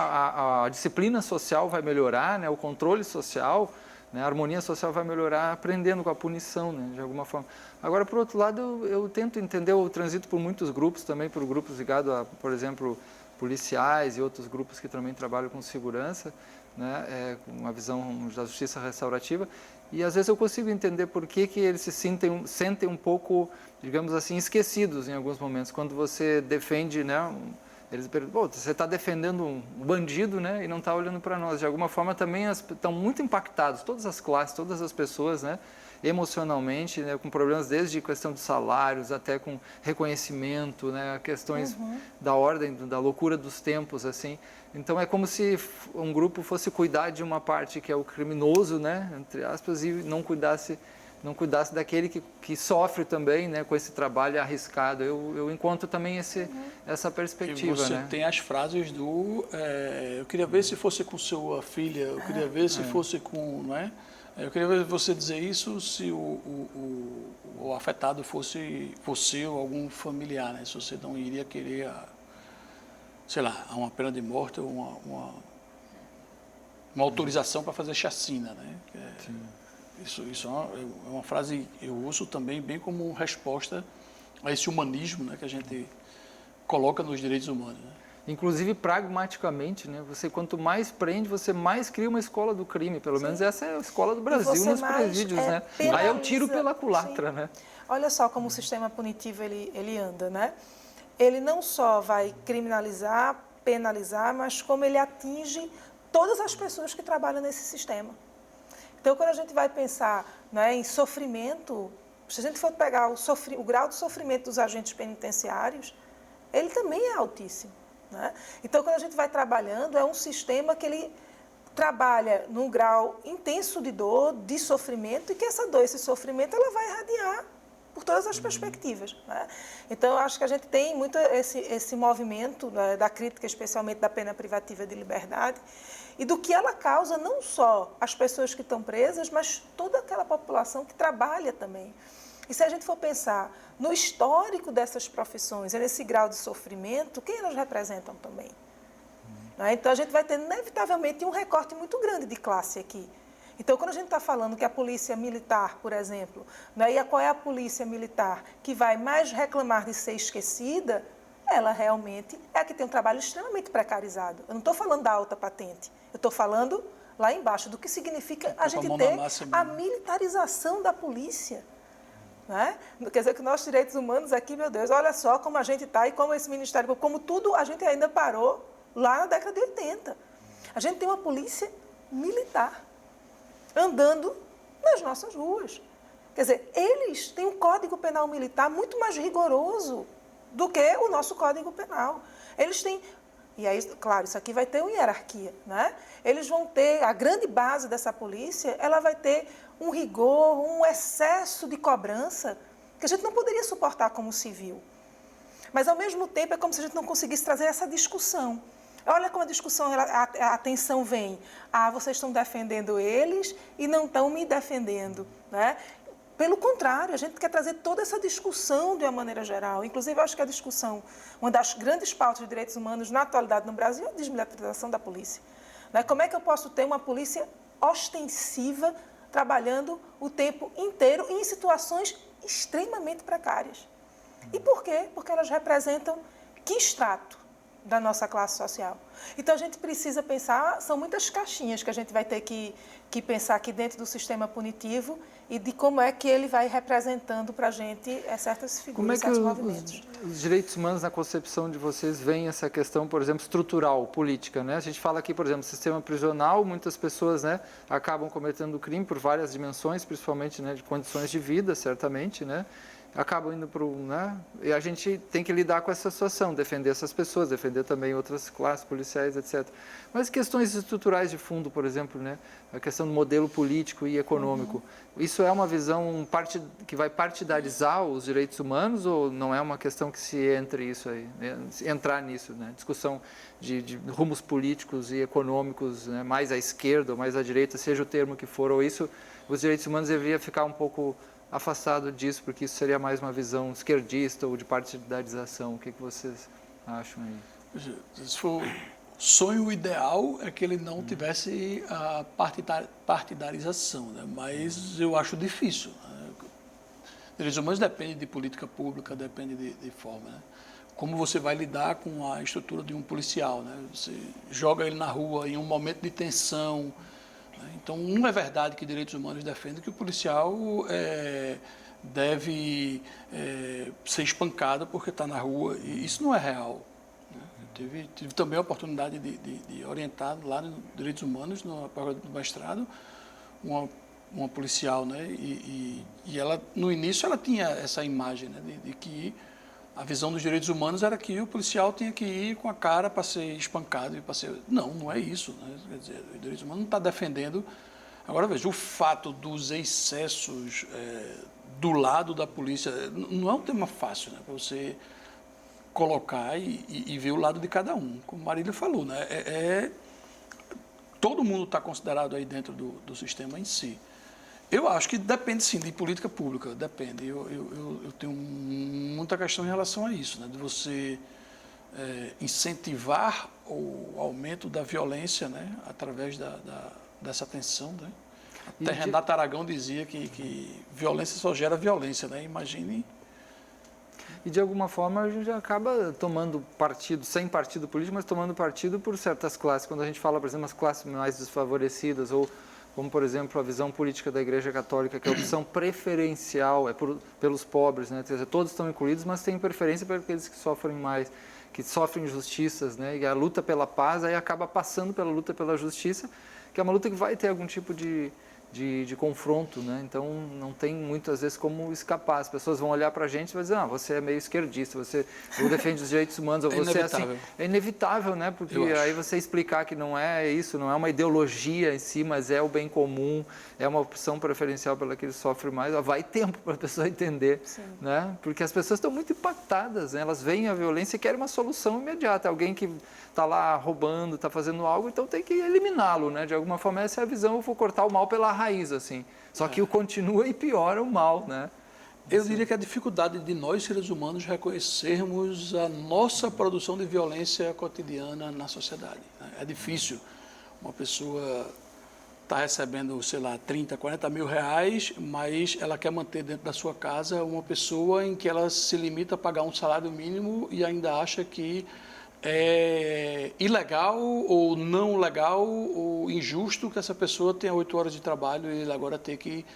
a disciplina social vai melhorar, né? O controle social, né? A harmonia social vai melhorar aprendendo com a punição, né? De alguma forma. Agora, por outro lado, eu tento entender, eu transito por muitos grupos também, por grupos ligados a, por exemplo, policiais e outros grupos que também trabalham com segurança, né? Com uma visão da justiça restaurativa, E às vezes eu consigo entender por que eles se sentem um pouco, digamos assim, esquecidos em alguns momentos. Quando você defende, né, eles perguntam, você está defendendo um bandido, né, e não está olhando para nós. De alguma forma também estão muito impactados, todas as classes, todas as pessoas, né, emocionalmente, né, com problemas desde questão de salários até com reconhecimento, né, questões da ordem, da loucura dos tempos, assim. Então é como se um grupo fosse cuidar de uma parte que é o criminoso, né, entre aspas, e não cuidasse daquele que sofre também, né, com esse trabalho arriscado. Eu encontro também essa perspectiva. E você, né? tem as frases do eu queria ver se fosse com sua filha, eu queria ver se fosse com, não é? Eu queria ver você dizer isso se o afetado fosse você ou algum familiar, né? Se você não iria querer, sei lá, uma pena de morte ou uma autorização para fazer chacina, né? Isso é uma frase que eu uso também bem como resposta a esse humanismo, né, que a gente coloca nos direitos humanos. Né? Inclusive, pragmaticamente, né, você quanto mais prende, você mais cria uma escola do crime. Pelo menos essa é a escola do Brasil nos presídios. Né? Aí é o tiro pela culatra. Né? Olha só como o sistema punitivo ele anda. Né? Ele não só vai criminalizar, penalizar, mas como ele atinge todas as pessoas que trabalham nesse sistema. Então, quando a gente vai pensar, né, em sofrimento, se a gente for pegar o grau de sofrimento dos agentes penitenciários, ele também é altíssimo. Né? Então, quando a gente vai trabalhando, é um sistema que ele trabalha num grau intenso de dor, de sofrimento, e que essa dor, esse sofrimento, ela vai irradiar por todas as perspectivas. Né? Então, eu acho que a gente tem muito esse movimento, né, da crítica, especialmente da pena privativa de liberdade, e do que ela causa não só as pessoas que estão presas, mas toda aquela população que trabalha também. E se a gente for pensar no histórico dessas profissões, nesse grau de sofrimento, quem elas representam também? Né? Então, a gente vai ter, inevitavelmente, um recorte muito grande de classe aqui. Então, quando a gente está falando que a polícia militar, por exemplo, né, e qual é a polícia militar que vai mais reclamar de ser esquecida, ela realmente é a que tem um trabalho extremamente precarizado. Eu não estou falando da alta patente, eu estou falando lá embaixo do que significa a gente ter a militarização da polícia. Né? Quer dizer que nossos direitos humanos aqui, meu Deus, olha só como a gente está e como esse Ministério Público, como tudo a gente ainda parou lá na década de 80. A gente tem uma polícia militar andando nas nossas ruas. Quer dizer, eles têm um Código Penal Militar muito mais rigoroso do que o nosso Código Penal. Eles têm, e aí, claro, isso aqui vai ter uma hierarquia, né? Eles vão ter, a grande base dessa polícia, ela vai ter um rigor, um excesso de cobrança que a gente não poderia suportar como civil. Mas, ao mesmo tempo, é como se a gente não conseguisse trazer essa discussão. Olha como a discussão, a tensão vem. Vocês estão defendendo eles e não estão me defendendo, né? Pelo contrário, a gente quer trazer toda essa discussão de uma maneira geral. Inclusive, eu acho que a discussão, uma das grandes pautas de direitos humanos na atualidade no Brasil é a desmilitarização da polícia. Né? Como é que eu posso ter uma polícia ostensiva trabalhando o tempo inteiro em situações extremamente precárias? E por quê? Porque elas representam que extrato da nossa classe social? Então, a gente precisa pensar, são muitas caixinhas que a gente vai ter que pensar aqui dentro do sistema punitivo e de como é que ele vai representando para a gente certas figuras, certos movimentos. Os direitos humanos, na concepção de vocês, veem essa questão, por exemplo, estrutural, política, né? A gente fala aqui, por exemplo, sistema prisional, muitas pessoas, né, acabam cometendo crime por várias dimensões, principalmente, né, de condições de vida, certamente, né? Acabam indo para o... Né? E a gente tem que lidar com essa situação, defender essas pessoas, defender também outras classes policiais, etc. Mas questões estruturais de fundo, por exemplo, né? A questão do modelo político e econômico. Isso é uma visão que vai partidarizar os direitos humanos ou não é uma questão que se entre isso aí, né? Entrar nisso, né? Discussão de rumos políticos e econômicos, né? Mais à esquerda ou mais à direita, seja o termo que for, ou isso, os direitos humanos deveriam ficar um pouco afastado disso, porque isso seria mais uma visão esquerdista ou de partidarização. O que vocês acham aí? Se for sonho ideal é que ele não tivesse a partidarização, né? Mas eu acho difícil. Né? Direitos humanos depende de política pública, depende de forma. Né? Como você vai lidar com a estrutura de um policial? Né? Você joga ele na rua em um momento de tensão, né? Então, não é verdade que direitos humanos defendem que o policial deve ser espancado porque está na rua. E isso não é real. Né? Eu tive também a oportunidade de orientar lá no Direitos Humanos, no mestrado, uma policial, né? E ela, no início, ela tinha essa imagem, né? de que a visão dos direitos humanos era que o policial tinha que ir com a cara para ser espancado e para ser... Não é isso, né? Quer dizer, o direito humano não está defendendo... Agora, veja, o fato dos excessos do lado da polícia não é um tema fácil, né? Para você colocar e ver o lado de cada um, como a Marília falou, né? Todo mundo está considerado aí dentro do sistema em si. Eu acho que depende, sim, de política pública, depende. Eu tenho muita questão em relação a isso, né? De você incentivar o aumento da violência, né? Através dessa tensão, né? Até Renato Aragão dizia que violência só gera violência, né? Imagine... E, de alguma forma, a gente acaba tomando partido, sem partido político, mas tomando partido por certas classes. Quando a gente fala, por exemplo, as classes mais desfavorecidas, ou como, por exemplo, a visão política da Igreja Católica, que a opção preferencial pelos pobres, né? Quer dizer, todos estão incluídos, mas tem preferência para aqueles que sofrem mais, que sofrem injustiças, né? E a luta pela paz aí acaba passando pela luta pela justiça, que é uma luta que vai ter algum tipo de confronto, né? Então não tem muitas vezes como escapar. As pessoas vão olhar para a gente e vão dizer, você é meio esquerdista, você defende os direitos humanos, ou você é assim. É inevitável, né? Porque aí você explicar que não é isso, não é uma ideologia em si, mas é o bem comum, é uma opção preferencial pela que eles sofrem mais. Vai tempo para a pessoa entender, né? Porque as pessoas estão muito impactadas, né? Elas veem a violência e querem uma solução imediata. Alguém que está lá roubando, está fazendo algo, então tem que eliminá-lo, né? De alguma forma essa é a visão, eu vou cortar o mal pela raiz, assim. Só que o continua e piora o mal, né? Eu diria que a dificuldade de nós, seres humanos, reconhecermos a nossa produção de violência cotidiana na sociedade. É difícil uma pessoa está recebendo, sei lá, 30, 40 mil reais, mas ela quer manter dentro da sua casa uma pessoa em que ela se limita a pagar um salário mínimo e ainda acha que é ilegal ou não legal ou injusto que essa pessoa tenha 8 horas de trabalho e ele agora ter que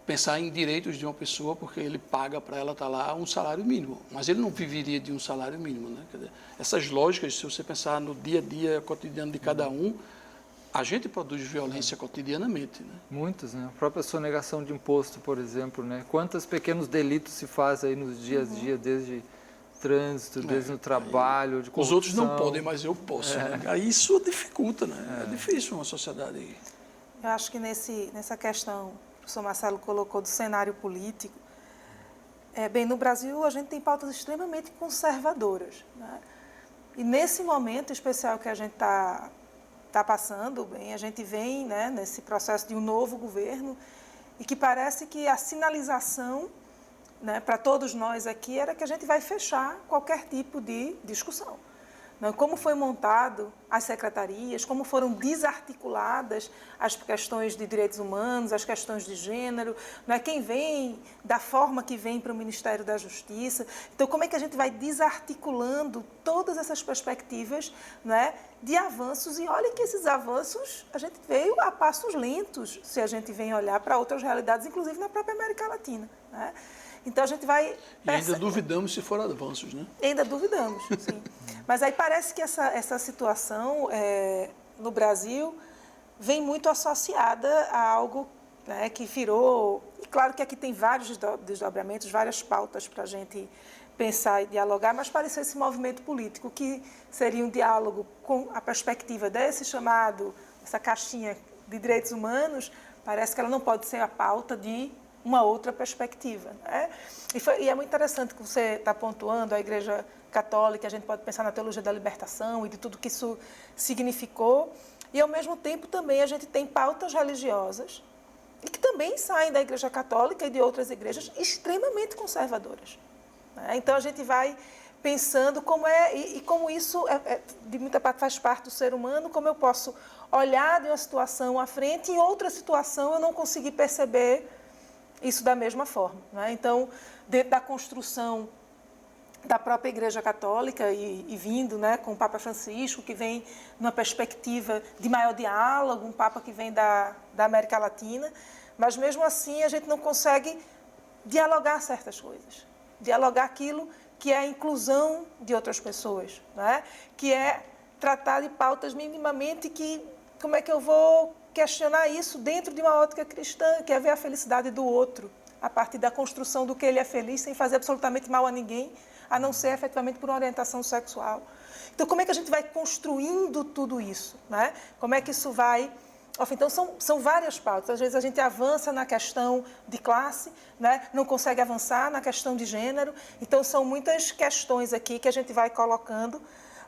pensar em direitos de uma pessoa porque ele paga para ela estar lá um salário mínimo. Mas ele não viveria de um salário mínimo, né? Quer dizer, essas lógicas, se você pensar no dia a dia cotidiano de cada um, a gente produz violência cotidianamente, né? Muitos, né? A própria sonegação de imposto, por exemplo, né? Quantos pequenos delitos se fazem aí nos dias a dia, desde trânsito, desde no trabalho, de corrupção. Os outros não podem, mas eu posso. Né? Aí isso dificulta, né? É difícil uma sociedade. Eu acho que nessa questão que o professor Marcelo colocou do cenário político, bem, no Brasil a gente tem pautas extremamente conservadoras, né? E nesse momento especial que a gente está passando, bem, a gente vem, né, nesse processo de um novo governo e que parece que a sinalização, né, para todos nós aqui era que a gente vai fechar qualquer tipo de discussão. Como foi montado as secretarias, como foram desarticuladas as questões de direitos humanos, as questões de gênero, quem vem da forma que vem para o Ministério da Justiça. Então, como é que a gente vai desarticulando todas essas perspectivas, de avanços? E olha que esses avanços a gente veio a passos lentos, se a gente vem olhar para outras realidades, inclusive na própria América Latina, né? Então, a gente vai... E ainda duvidamos se foram avanços, né? Ainda duvidamos, sim. Mas aí parece que essa situação no Brasil vem muito associada a algo, né, que virou... E claro que aqui tem vários desdobramentos, várias pautas para a gente pensar e dialogar, mas pareceu esse movimento político, que seria um diálogo com a perspectiva desse chamado, essa caixinha de direitos humanos, parece que ela não pode ser a pauta de uma outra perspectiva, né? E é muito interessante que você está pontuando a Igreja Católica, a gente pode pensar na teologia da libertação e de tudo que isso significou, e ao mesmo tempo também a gente tem pautas religiosas e que também saem da Igreja Católica e de outras igrejas extremamente conservadoras, né? Então a gente vai pensando como como isso de muita parte faz parte do ser humano, como eu posso olhar de uma situação à frente e em outra situação eu não conseguir perceber isso da mesma forma, né? Então, dentro da construção da própria Igreja Católica e vindo, né, com o Papa Francisco, que vem numa perspectiva de maior diálogo, um Papa que vem da América Latina, mas mesmo assim a gente não consegue dialogar certas coisas, dialogar aquilo que é a inclusão de outras pessoas, né, que é tratar de pautas minimamente que, como é que eu vou questionar isso dentro de uma ótica cristã, que é ver a felicidade do outro, a partir da construção do que ele é feliz, sem fazer absolutamente mal a ninguém, a não ser efetivamente por uma orientação sexual. Então, como é que a gente vai construindo tudo isso, né? Como é que isso vai... Então, são várias pautas. Às vezes, a gente avança na questão de classe, né? Não consegue avançar na questão de gênero. Então, são muitas questões aqui que a gente vai colocando,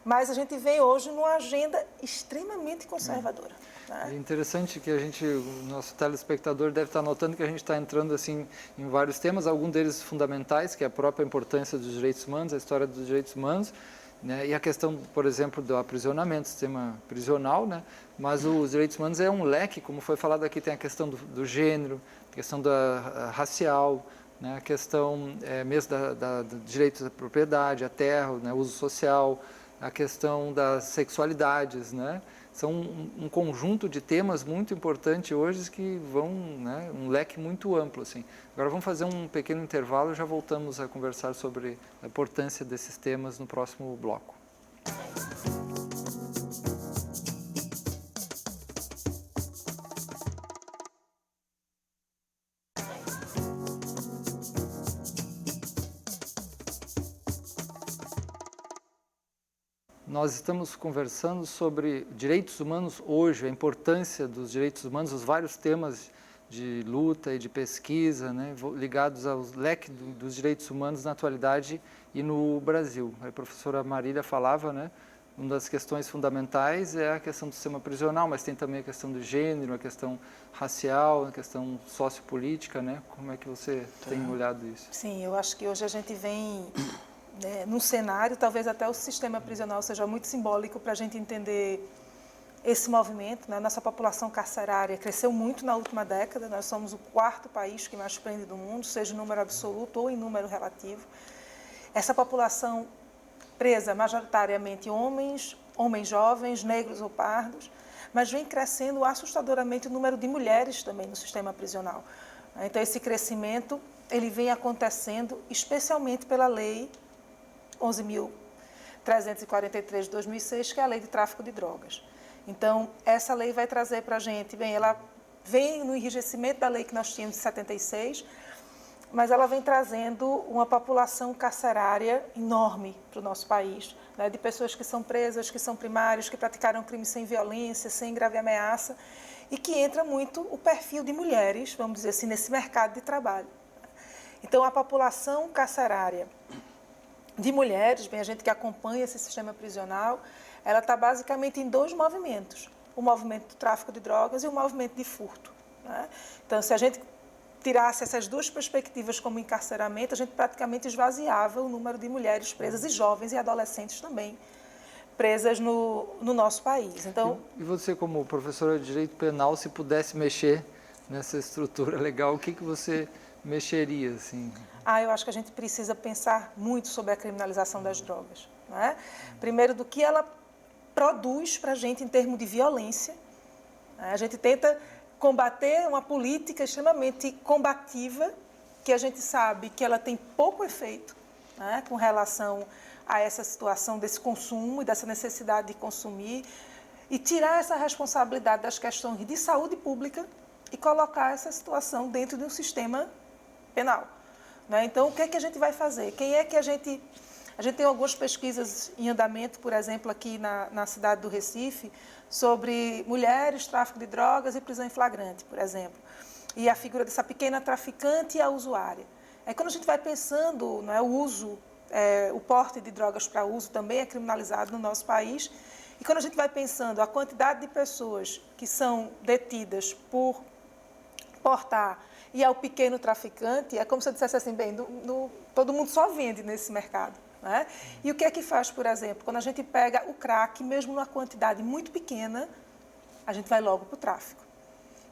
mas a gente vem hoje numa agenda extremamente conservadora. Né? É interessante que o nosso telespectador deve estar notando que a gente está entrando assim em vários temas, alguns deles fundamentais, que é a própria importância dos direitos humanos, a história dos direitos humanos, né? E a questão, por exemplo, do aprisionamento, sistema prisional, né? Mas os direitos humanos é um leque, como foi falado aqui, tem a questão do gênero, a questão da racial, né? A questão mesmo do direito da propriedade, a terra, né? O uso social, a questão das sexualidades, né? São um conjunto de temas muito importante hoje que vão, né, um leque muito amplo, assim. Agora vamos fazer um pequeno intervalo e já voltamos a conversar sobre a importância desses temas no próximo bloco. Nós estamos conversando sobre direitos humanos hoje, a importância dos direitos humanos, os vários temas de luta e de pesquisa, né, ligados ao leque dos direitos humanos na atualidade e no Brasil. A professora Marília falava, né, uma das questões fundamentais é a questão do sistema prisional, mas tem também a questão do gênero, a questão racial, a questão sociopolítica, né? Como é que você tem olhado isso? Sim, eu acho que hoje a gente vem... num cenário, talvez até o sistema prisional seja muito simbólico para a gente entender esse movimento. Né? Nossa população carcerária cresceu muito na última década, nós somos o 4º país que mais prende do mundo, seja em número absoluto ou em número relativo. Essa população presa majoritariamente homens jovens, negros ou pardos, mas vem crescendo assustadoramente o número de mulheres também no sistema prisional. Então, esse crescimento ele vem acontecendo especialmente pela lei 11.343 de 2006, que é a lei de tráfico de drogas. Então, essa lei vai trazer para a gente, ela vem no enrijecimento da lei que nós tínhamos de 76, mas ela vem trazendo uma população carcerária enorme para o nosso país, né, de pessoas que são presas, que são primários, que praticaram crimes sem violência, sem grave ameaça, e que entra muito o perfil de mulheres, vamos dizer assim, nesse mercado de trabalho. Então, a população carcerária de mulheres, a gente que acompanha esse sistema prisional, ela está basicamente em 2 movimentos, o movimento do tráfico de drogas e o movimento de furto. Né? Então, se a gente tirasse essas 2 perspectivas como encarceramento, a gente praticamente esvaziava o número de mulheres presas e jovens e adolescentes também presas no nosso país. Então, e você, como professora de Direito Penal, se pudesse mexer nessa estrutura legal, o que você mexeria, assim? Eu acho que a gente precisa pensar muito sobre a criminalização das drogas. Né? Primeiro, do que ela produz para a gente em termos de violência. A gente tenta combater uma política extremamente combativa, que a gente sabe que ela tem pouco efeito, né, com relação a essa situação desse consumo e dessa necessidade de consumir, e tirar essa responsabilidade das questões de saúde pública e colocar essa situação dentro de um sistema penal. Né? Então, o que é que a gente vai fazer? Quem é que a gente tem algumas pesquisas em andamento, por exemplo, aqui na cidade do Recife, sobre mulheres, tráfico de drogas e prisão em flagrante, por exemplo. E a figura dessa pequena traficante e a usuária. Quando a gente vai pensando, né, o uso, o porte de drogas para uso também é criminalizado no nosso país. E quando a gente vai pensando a quantidade de pessoas que são detidas por portar e ao pequeno traficante, é como se eu dissesse assim, todo mundo só vende nesse mercado. Né? E o que é que faz, por exemplo, quando a gente pega o crack, mesmo numa quantidade muito pequena, a gente vai logo para o tráfico.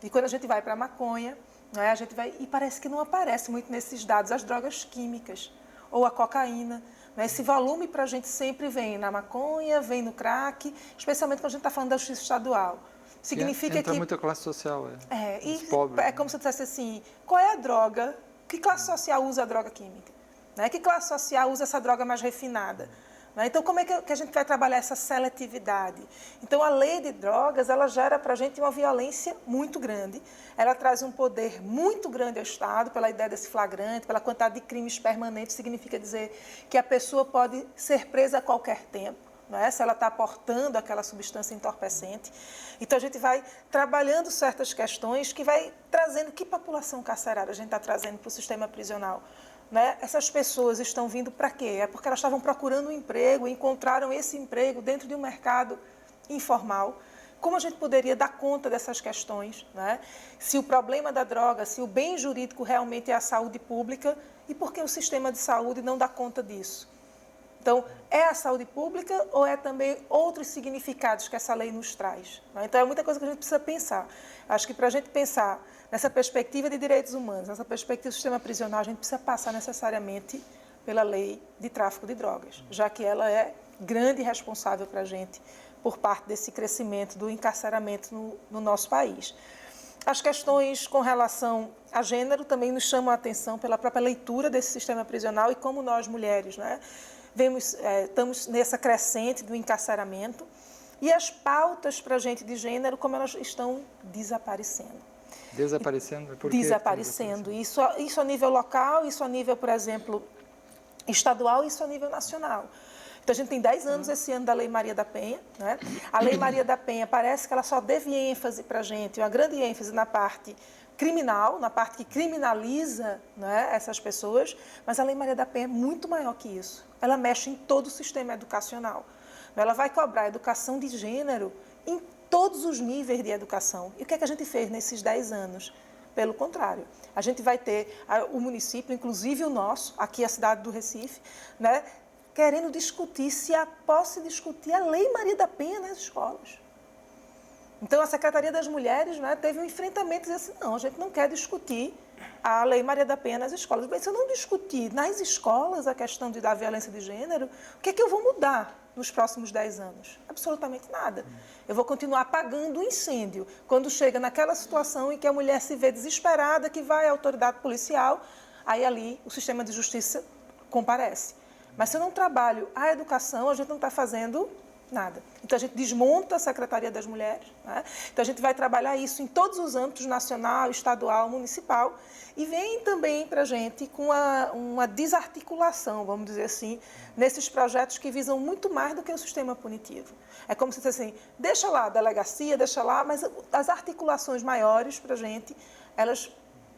E quando a gente vai para a maconha, né, a gente vai, e parece que não aparece muito nesses dados as drogas químicas ou a cocaína, né? Esse volume para a gente sempre vem na maconha, vem no crack, especialmente quando a gente está falando da justiça estadual. Significa entra que... muita classe social, e pobres, é como se eu dissesse assim, qual é a droga, que classe social usa a droga química? Né? Que classe social usa essa droga mais refinada? Né? Então, como é que a gente vai trabalhar essa seletividade? Então, a lei de drogas, ela gera para a gente uma violência muito grande, ela traz um poder muito grande ao Estado, pela ideia desse flagrante, pela quantidade de crimes permanentes, significa dizer que a pessoa pode ser presa a qualquer tempo, né? Se ela está aportando aquela substância entorpecente. Então, a gente vai trabalhando certas questões que vai trazendo, que população carcerária a gente está trazendo para o sistema prisional? Né? Essas pessoas estão vindo para quê? É porque elas estavam procurando um emprego, encontraram esse emprego dentro de um mercado informal. Como a gente poderia dar conta dessas questões? Né? Se o problema da droga, se o bem jurídico realmente é a saúde pública, e por que o sistema de saúde não dá conta disso? Então, é a saúde pública ou é também outros significados que essa lei nos traz? Né? Então, é muita coisa que a gente precisa pensar. Acho que para a gente pensar nessa perspectiva de direitos humanos, nessa perspectiva do sistema prisional, a gente precisa passar necessariamente pela lei de tráfico de drogas, já que ela é grande responsável para a gente por parte desse crescimento do encarceramento no nosso país. As questões com relação a gênero também nos chamam a atenção pela própria leitura desse sistema prisional e como nós, mulheres, né, estamos nessa crescente do encarceramento e as pautas para a gente de gênero, como elas estão desaparecendo. Desaparecendo? Por que desaparecendo. Isso a nível local, isso a nível, por exemplo, estadual, isso a nível nacional. Então, a gente tem 10 anos esse ano da Lei Maria da Penha. Né? A Lei Maria da Penha parece que ela só deve ênfase para a gente, uma grande ênfase na parte criminal, na parte que criminaliza, né, essas pessoas, mas a Lei Maria da Penha é muito maior que isso. Ela mexe em todo o sistema educacional. Ela vai cobrar educação de gênero em todos os níveis de educação. E o que é que a gente fez nesses 10 anos? Pelo contrário, a gente vai ter o município, inclusive o nosso, aqui a cidade do Recife, né, querendo discutir posse discutir a Lei Maria da Penha nas escolas. Então, a Secretaria das Mulheres, né, teve um enfrentamento e disse assim, não, a gente não quer discutir a Lei Maria da Penha nas escolas. Mas se eu não discutir nas escolas a questão da violência de gênero, o que é que eu vou mudar nos próximos 10 anos? Absolutamente nada. Eu vou continuar apagando o incêndio. Quando chega naquela situação em que a mulher se vê desesperada, que vai à autoridade policial, aí ali o sistema de justiça comparece. Mas se eu não trabalho a educação, a gente não está fazendo nada. Então, a gente desmonta a Secretaria das Mulheres. Né? Então, a gente vai trabalhar isso em todos os âmbitos, nacional, estadual, municipal, e vem também para a gente com uma desarticulação, vamos dizer assim, nesses projetos que visam muito mais do que o sistema punitivo. É como se fosse assim, deixa lá a delegacia, deixa lá, mas as articulações maiores para a gente, elas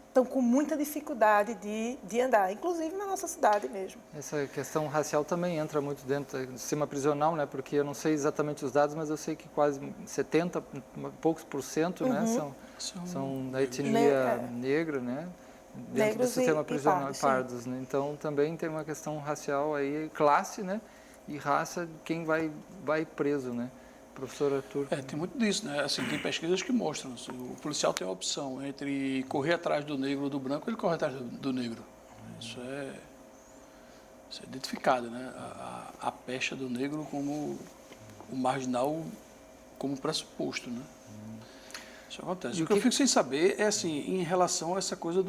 estão com muita dificuldade de andar, inclusive na nossa cidade mesmo. Essa questão racial também entra muito dentro do sistema prisional, né? Porque eu não sei exatamente os dados, mas eu sei que quase 70 e poucos %, né? são da etnia negra, né? Dentro do sistema prisional e pardos, né? Então também tem uma questão racial aí, classe, né? E raça, quem vai preso, né? Professor Arthur. Tem muito disso, né? Assim, tem pesquisas que mostram. Assim, o policial tem a opção entre correr atrás do negro ou do branco, ele corre atrás do negro. Isso é identificado, né? A pecha do negro como o marginal, como pressuposto, né? Isso acontece. O que eu fico sem saber é, assim, em relação a essa coisa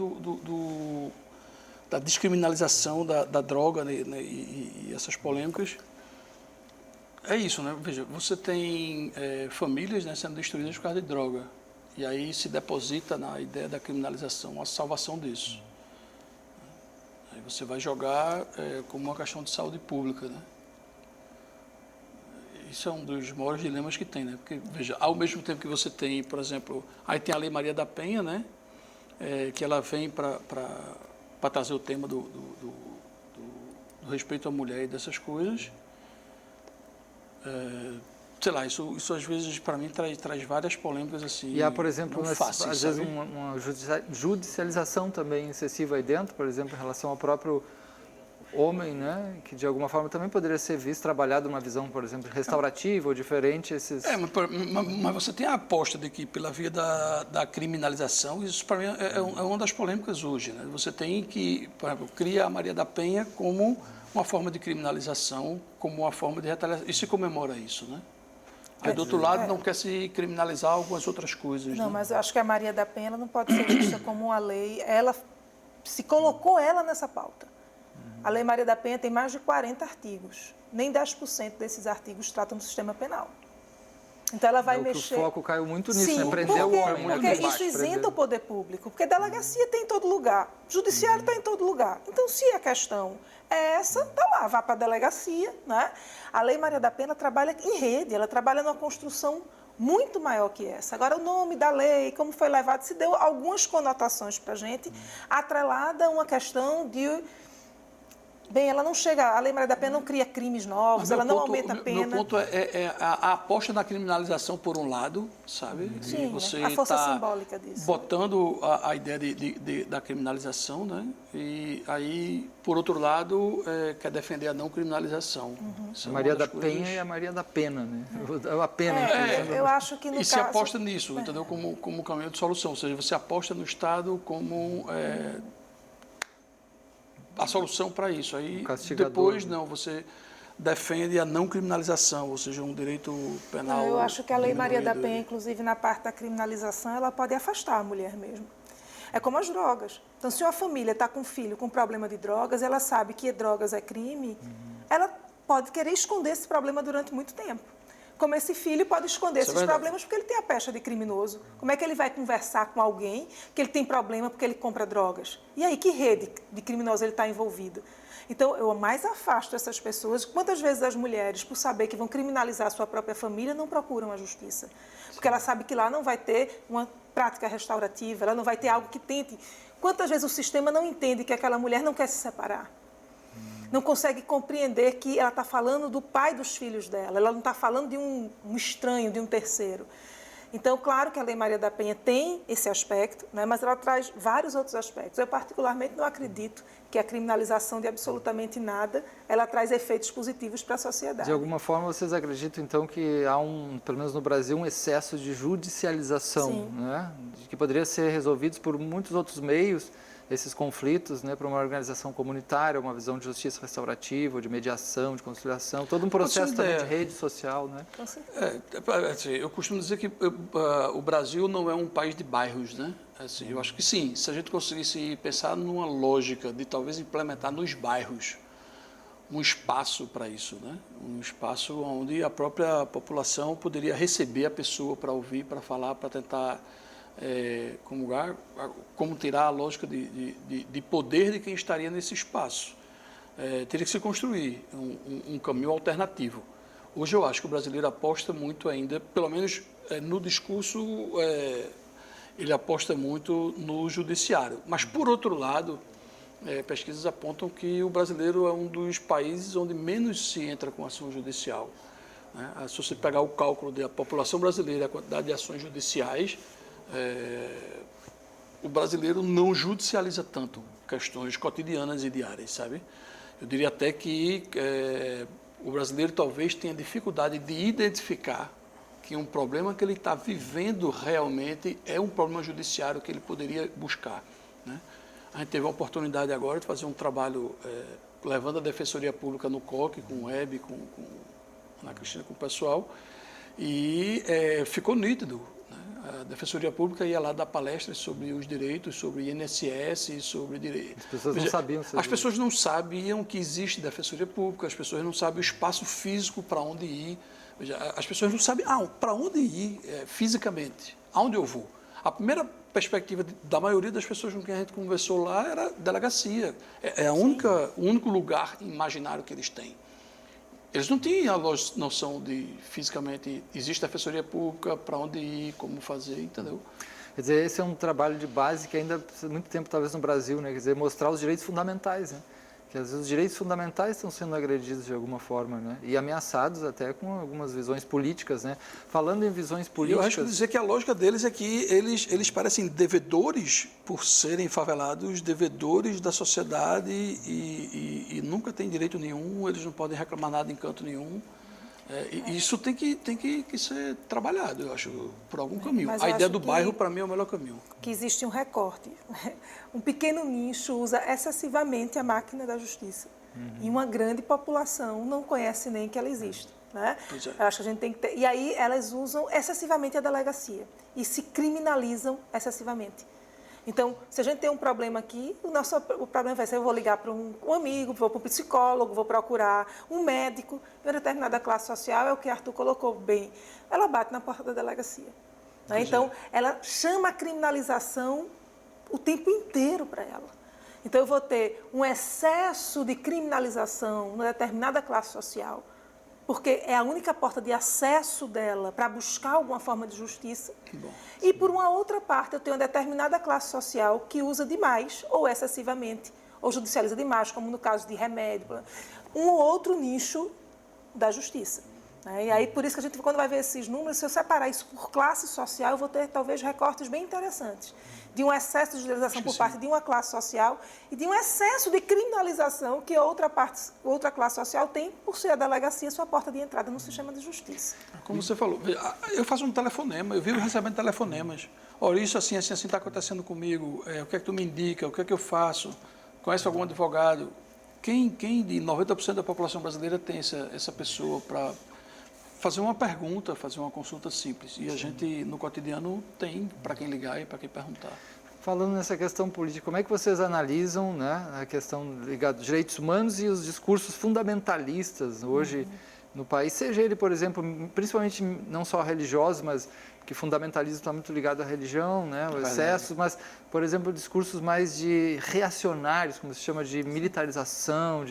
da descriminalização da droga, né, e essas polêmicas. É isso, né? Veja, você tem famílias, né, sendo destruídas por causa de droga. E aí se deposita na ideia da criminalização a salvação disso. Aí você vai jogar como uma questão de saúde pública, né? Isso é um dos maiores dilemas que tem, né? Porque, veja, ao mesmo tempo que você tem, por exemplo, aí tem a Lei Maria da Penha, né? Que ela vem para trazer o tema do respeito à mulher e dessas coisas. Sei lá, isso às vezes para mim traz várias polêmicas assim. E há, por exemplo, fáceis, às vezes uma judicialização também excessiva aí dentro, por exemplo, em relação ao próprio homem, né, que de alguma forma também poderia ser visto, trabalhado numa visão, por exemplo, restaurativa ou diferente, esses... Mas você tem a aposta de que pela via da criminalização, isso para mim é uma das polêmicas hoje, né? Você tem que, por exemplo, cria a Maria da Penha como uma forma de criminalização, como uma forma de retaliação, e se comemora isso, né? Aí, do outro lado, não quer se criminalizar algumas outras coisas. Não, né? mas eu acho que a Maria da Penha ela não pode ser vista como uma lei. Ela se colocou ela nessa pauta. A Lei Maria da Penha tem mais de 40 artigos. Nem 10% desses artigos tratam do sistema penal. Então ela vai mexer... O foco caiu muito nisso, Sim, né? Prender o homem. Porque isso isenta o poder público. Porque delegacia tem em todo lugar. Judiciário está em todo lugar. Então, se a questão é essa, está lá, vá para a delegacia. Né? A Lei Maria da Penha trabalha em rede, ela trabalha numa construção muito maior que essa. Agora, o nome da lei, como foi levado, se deu algumas conotações para a gente, atrelada a uma questão de... Bem, ela não chega, a Lei Maria da Penha não cria crimes novos, ela não aumenta a pena. Meu ponto é a aposta na criminalização por um lado, sabe? Sim, e você a força tá simbólica disso. Botando a ideia da criminalização, né? E aí, por outro lado, quer defender a não criminalização. A Maria da Penha e a Maria da Pena, né? A pena. Eu acho que no caso... se aposta nisso, entendeu? Como caminho de solução. Ou seja, você aposta no Estado como... a solução para isso. Aí depois, não, você defende a não criminalização, ou seja, um direito penal. Não, eu acho que a Lei Maria da Penha, inclusive na parte da criminalização, ela pode afastar a mulher mesmo. É como as drogas. Então, se uma família está com um filho com problema de drogas, ela sabe que drogas é crime, ela pode querer esconder esse problema durante muito tempo. Como esse filho pode esconder esses problemas porque ele tem a pecha de criminoso. Como é que ele vai conversar com alguém que ele tem problema porque ele compra drogas? E aí, que rede de criminosos ele está envolvido? Então, eu mais afasto essas pessoas. Quantas vezes as mulheres, por saber que vão criminalizar a sua própria família, não procuram a justiça? Porque ela sabe que lá não vai ter uma prática restaurativa, ela não vai ter algo que tente... Quantas vezes o sistema não entende que aquela mulher não quer se separar? Não consegue compreender que ela está falando do pai dos filhos dela, ela não está falando de um estranho, de um terceiro. Então, claro que a Lei Maria da Penha tem esse aspecto, né, mas ela traz vários outros aspectos. Eu, particularmente, não acredito que a criminalização de absolutamente nada, ela traz efeitos positivos para a sociedade. De alguma forma, vocês acreditam, então, que há, pelo menos no Brasil, um excesso de judicialização, né, que poderia ser resolvido por muitos outros meios, esses conflitos, né, para uma organização comunitária, uma visão de justiça restaurativa, de mediação, de conciliação, todo um processo também de rede social, né? Eu costumo dizer que o Brasil não é um país de bairros, né? Assim, eu acho que sim, se a gente conseguisse pensar numa lógica de talvez implementar nos bairros um espaço para isso, né? Um espaço onde a própria população poderia receber a pessoa para ouvir, para falar, para tentar como tirar a lógica de poder de quem estaria nesse espaço. Teria que se construir um caminho alternativo. Hoje eu acho que o brasileiro aposta muito ainda, pelo menos no discurso, ele aposta muito no judiciário. Mas, por outro lado, pesquisas apontam que o brasileiro é um dos países onde menos se entra com ação judicial. Né? Se você pegar o cálculo da população brasileira, a quantidade de ações judiciais, o brasileiro não judicializa tanto questões cotidianas e diárias, sabe? Eu diria até que o brasileiro talvez tenha dificuldade de identificar que um problema que ele está vivendo realmente é um problema judiciário que ele poderia buscar, né? A gente teve a oportunidade agora de fazer um trabalho levando a Defensoria Pública no COC, com o Web, com a Ana Cristina, com o pessoal, e ficou nítido. A Defensoria Pública ia lá dar palestras sobre os direitos, sobre INSS, sobre direitos. As pessoas não sabiam. As pessoas não sabiam que existe Defensoria Pública, as pessoas não sabem o espaço físico para onde ir. Veja, as pessoas não sabem para onde ir fisicamente, aonde eu vou. A perspectiva da maioria das pessoas com quem a gente conversou lá era delegacia. É o único lugar imaginário que eles têm. Eles não tinham a noção de, fisicamente, existe defensoria pública, para onde ir, como fazer, entendeu? Quer dizer, esse é um trabalho de base que ainda precisa de muito tempo, talvez, no Brasil, né? Quer dizer, mostrar os direitos fundamentais, né? que às vezes os direitos fundamentais estão sendo agredidos de alguma forma, né? E ameaçados até com algumas visões políticas, né? Falando em visões políticas... Eu acho que dizer que a lógica deles é que eles parecem devedores, por serem favelados, devedores da sociedade e nunca têm direito nenhum, eles não podem reclamar nada em canto nenhum. E isso tem que ser trabalhado, eu acho, por algum caminho. A ideia do bairro, para mim, é o melhor caminho. Que existe um recorte. Um pequeno nicho usa excessivamente a máquina da justiça. E uma grande população não conhece nem que ela existe. Né? Pois é. Eu acho que a gente tem que ter... E aí elas usam excessivamente a delegacia e se criminalizam excessivamente. Então, se a gente tem um problema aqui, o problema vai ser, eu vou ligar para um amigo, vou para um psicólogo, vou procurar um médico, em uma determinada classe social, é o que Arthur colocou bem. Ela bate na porta da delegacia. Né? Então, ela chama a criminalização o tempo inteiro para ela. Então, eu vou ter um excesso de criminalização numa determinada classe social, porque é a única porta de acesso dela para buscar alguma forma de justiça. E, por uma outra parte, eu tenho uma determinada classe social que usa demais, ou excessivamente, ou judicializa demais, como no caso de remédio, um ou outro nicho da justiça. E aí, por isso que a gente, quando vai ver esses números, se eu separar isso por classe social, eu vou ter, talvez, recortes bem interessantes. De um excesso de judicialização por parte de uma classe social e de um excesso de criminalização que outra classe social tem por ser a delegacia sua porta de entrada no sistema de justiça. Como você falou, eu faço um telefonema, eu vivo recebendo telefonemas. Olha, isso assim está acontecendo comigo, o que é que tu me indica, o que é que eu faço? Conhece algum advogado? Quem de 90% da população brasileira tem essa pessoa para fazer uma pergunta, fazer uma consulta simples? E a gente, no cotidiano, tem para quem ligar e para quem perguntar. Falando nessa questão política, como é que vocês analisam, né, a questão ligada aos direitos humanos e os discursos fundamentalistas hoje no país? Seja ele, por exemplo, principalmente não só religiosos, mas que fundamentalismo está muito ligado à religião, né, o excesso, mas, por exemplo, discursos mais de reacionários, como se chama, de militarização,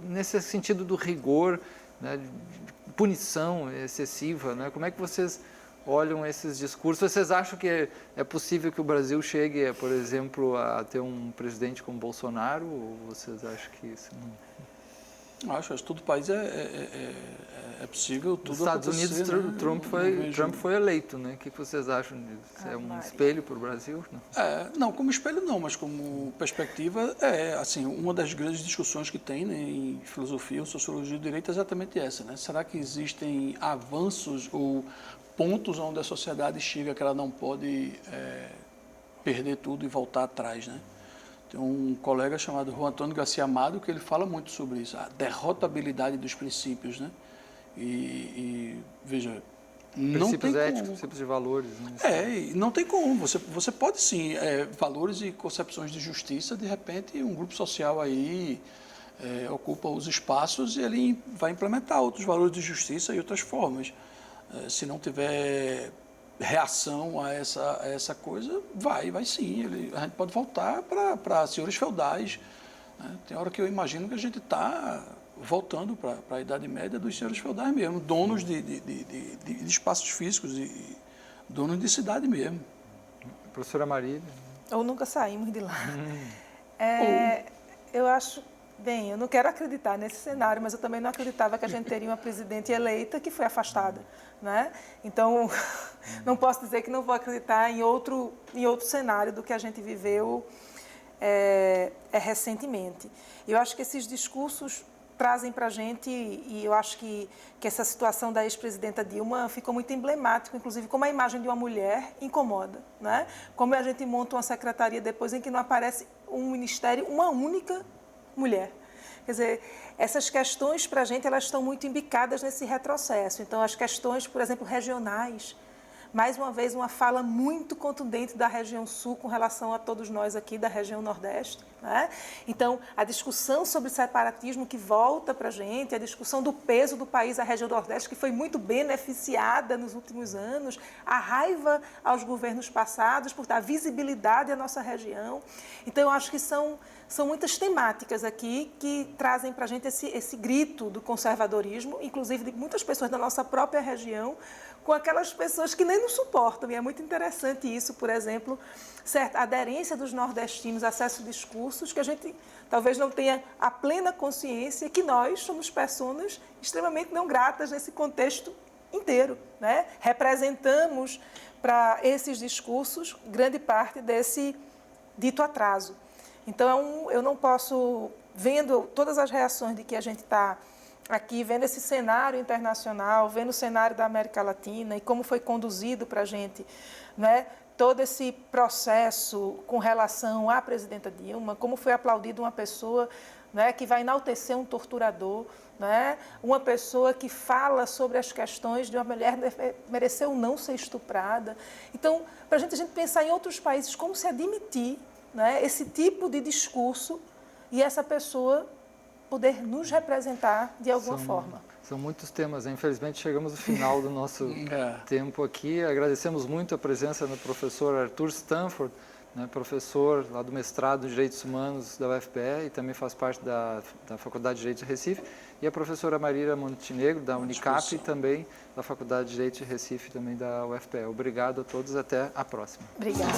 nesse sentido do rigor, né, de punição excessiva, né? Como é que vocês olham esses discursos? Vocês acham que é possível que o Brasil chegue, por exemplo, a ter um presidente como Bolsonaro? Ou vocês acham que isso não... Acho que todo país é possível tudo Nos Estados Unidos, né? Trump foi eleito, né? O que vocês acham disso? É um espelho para o Brasil? Não, como espelho não, mas como perspectiva, assim, uma das grandes discussões que tem, né, em filosofia ou sociologia do direito é exatamente essa, né? Será que existem avanços ou pontos onde a sociedade chega que ela não pode perder tudo e voltar atrás, né? Tem um colega chamado Juan Antônio Garcia Amado que ele fala muito sobre isso, a derrotabilidade dos princípios, né? Veja, não tem éticos, como. princípios de valores. Né? Não tem como. Você pode sim, valores e concepções de justiça, de repente um grupo social aí ocupa os espaços e ele vai implementar outros valores de justiça e outras formas. Se não tiver reação a essa coisa, vai sim. A gente pode voltar para senhores feudais. Né? Tem hora que eu imagino que a gente está voltando para a Idade Média dos senhores feudais mesmo, donos de espaços físicos e donos de cidade mesmo. Professora Marília? Ou nunca saímos de lá. Eu acho... Bem, eu não quero acreditar nesse cenário, mas eu também não acreditava que a gente teria uma presidente eleita que foi afastada, né? Então, não posso dizer que não vou acreditar em outro cenário do que a gente viveu recentemente. Eu acho que esses discursos trazem para a gente, e eu acho que essa situação da ex-presidenta Dilma ficou muito emblemático, inclusive como a imagem de uma mulher incomoda, né? Como a gente monta uma secretaria depois em que não aparece um ministério, uma única mulher. Quer dizer, essas questões para a gente elas estão muito embicadas nesse retrocesso. Então, as questões, por exemplo, regionais, mais uma vez uma fala muito contundente da região sul com relação a todos nós aqui da região nordeste, né? Então, a discussão sobre separatismo que volta para a gente, a discussão do peso do país à região nordeste, que foi muito beneficiada nos últimos anos, a raiva aos governos passados por dar visibilidade à nossa região. Então, eu acho que são são muitas temáticas aqui que trazem para a gente esse grito do conservadorismo, inclusive de muitas pessoas da nossa própria região, com aquelas pessoas que nem nos suportam. E é muito interessante isso, por exemplo, certa aderência dos nordestinos a certos discursos que a gente talvez não tenha a plena consciência que nós somos pessoas extremamente não gratas nesse contexto inteiro, né? Representamos para esses discursos grande parte desse dito atraso. Então, eu não posso, vendo todas as reações de que a gente está aqui, vendo esse cenário internacional, vendo o cenário da América Latina e como foi conduzido para a gente, né, todo esse processo com relação à presidenta Dilma, como foi aplaudido uma pessoa, né, que vai enaltecer um torturador, né, uma pessoa que fala sobre as questões de uma mulher mereceu não ser estuprada. Então, para a gente pensar em outros países, como se admitir, né, esse tipo de discurso e essa pessoa poder nos representar de alguma forma. São muitos temas. Infelizmente, chegamos ao final do nosso tempo aqui. Agradecemos muito a presença do professor Arthur Stanford, né, professor lá do mestrado em Direitos Humanos da UFPE e também faz parte da Faculdade de Direito de Recife, e a professora Marília Montenegro, da Unicap, e também da Faculdade de Direito de Recife, também da UFPE. Obrigado a todos, até a próxima. Obrigada.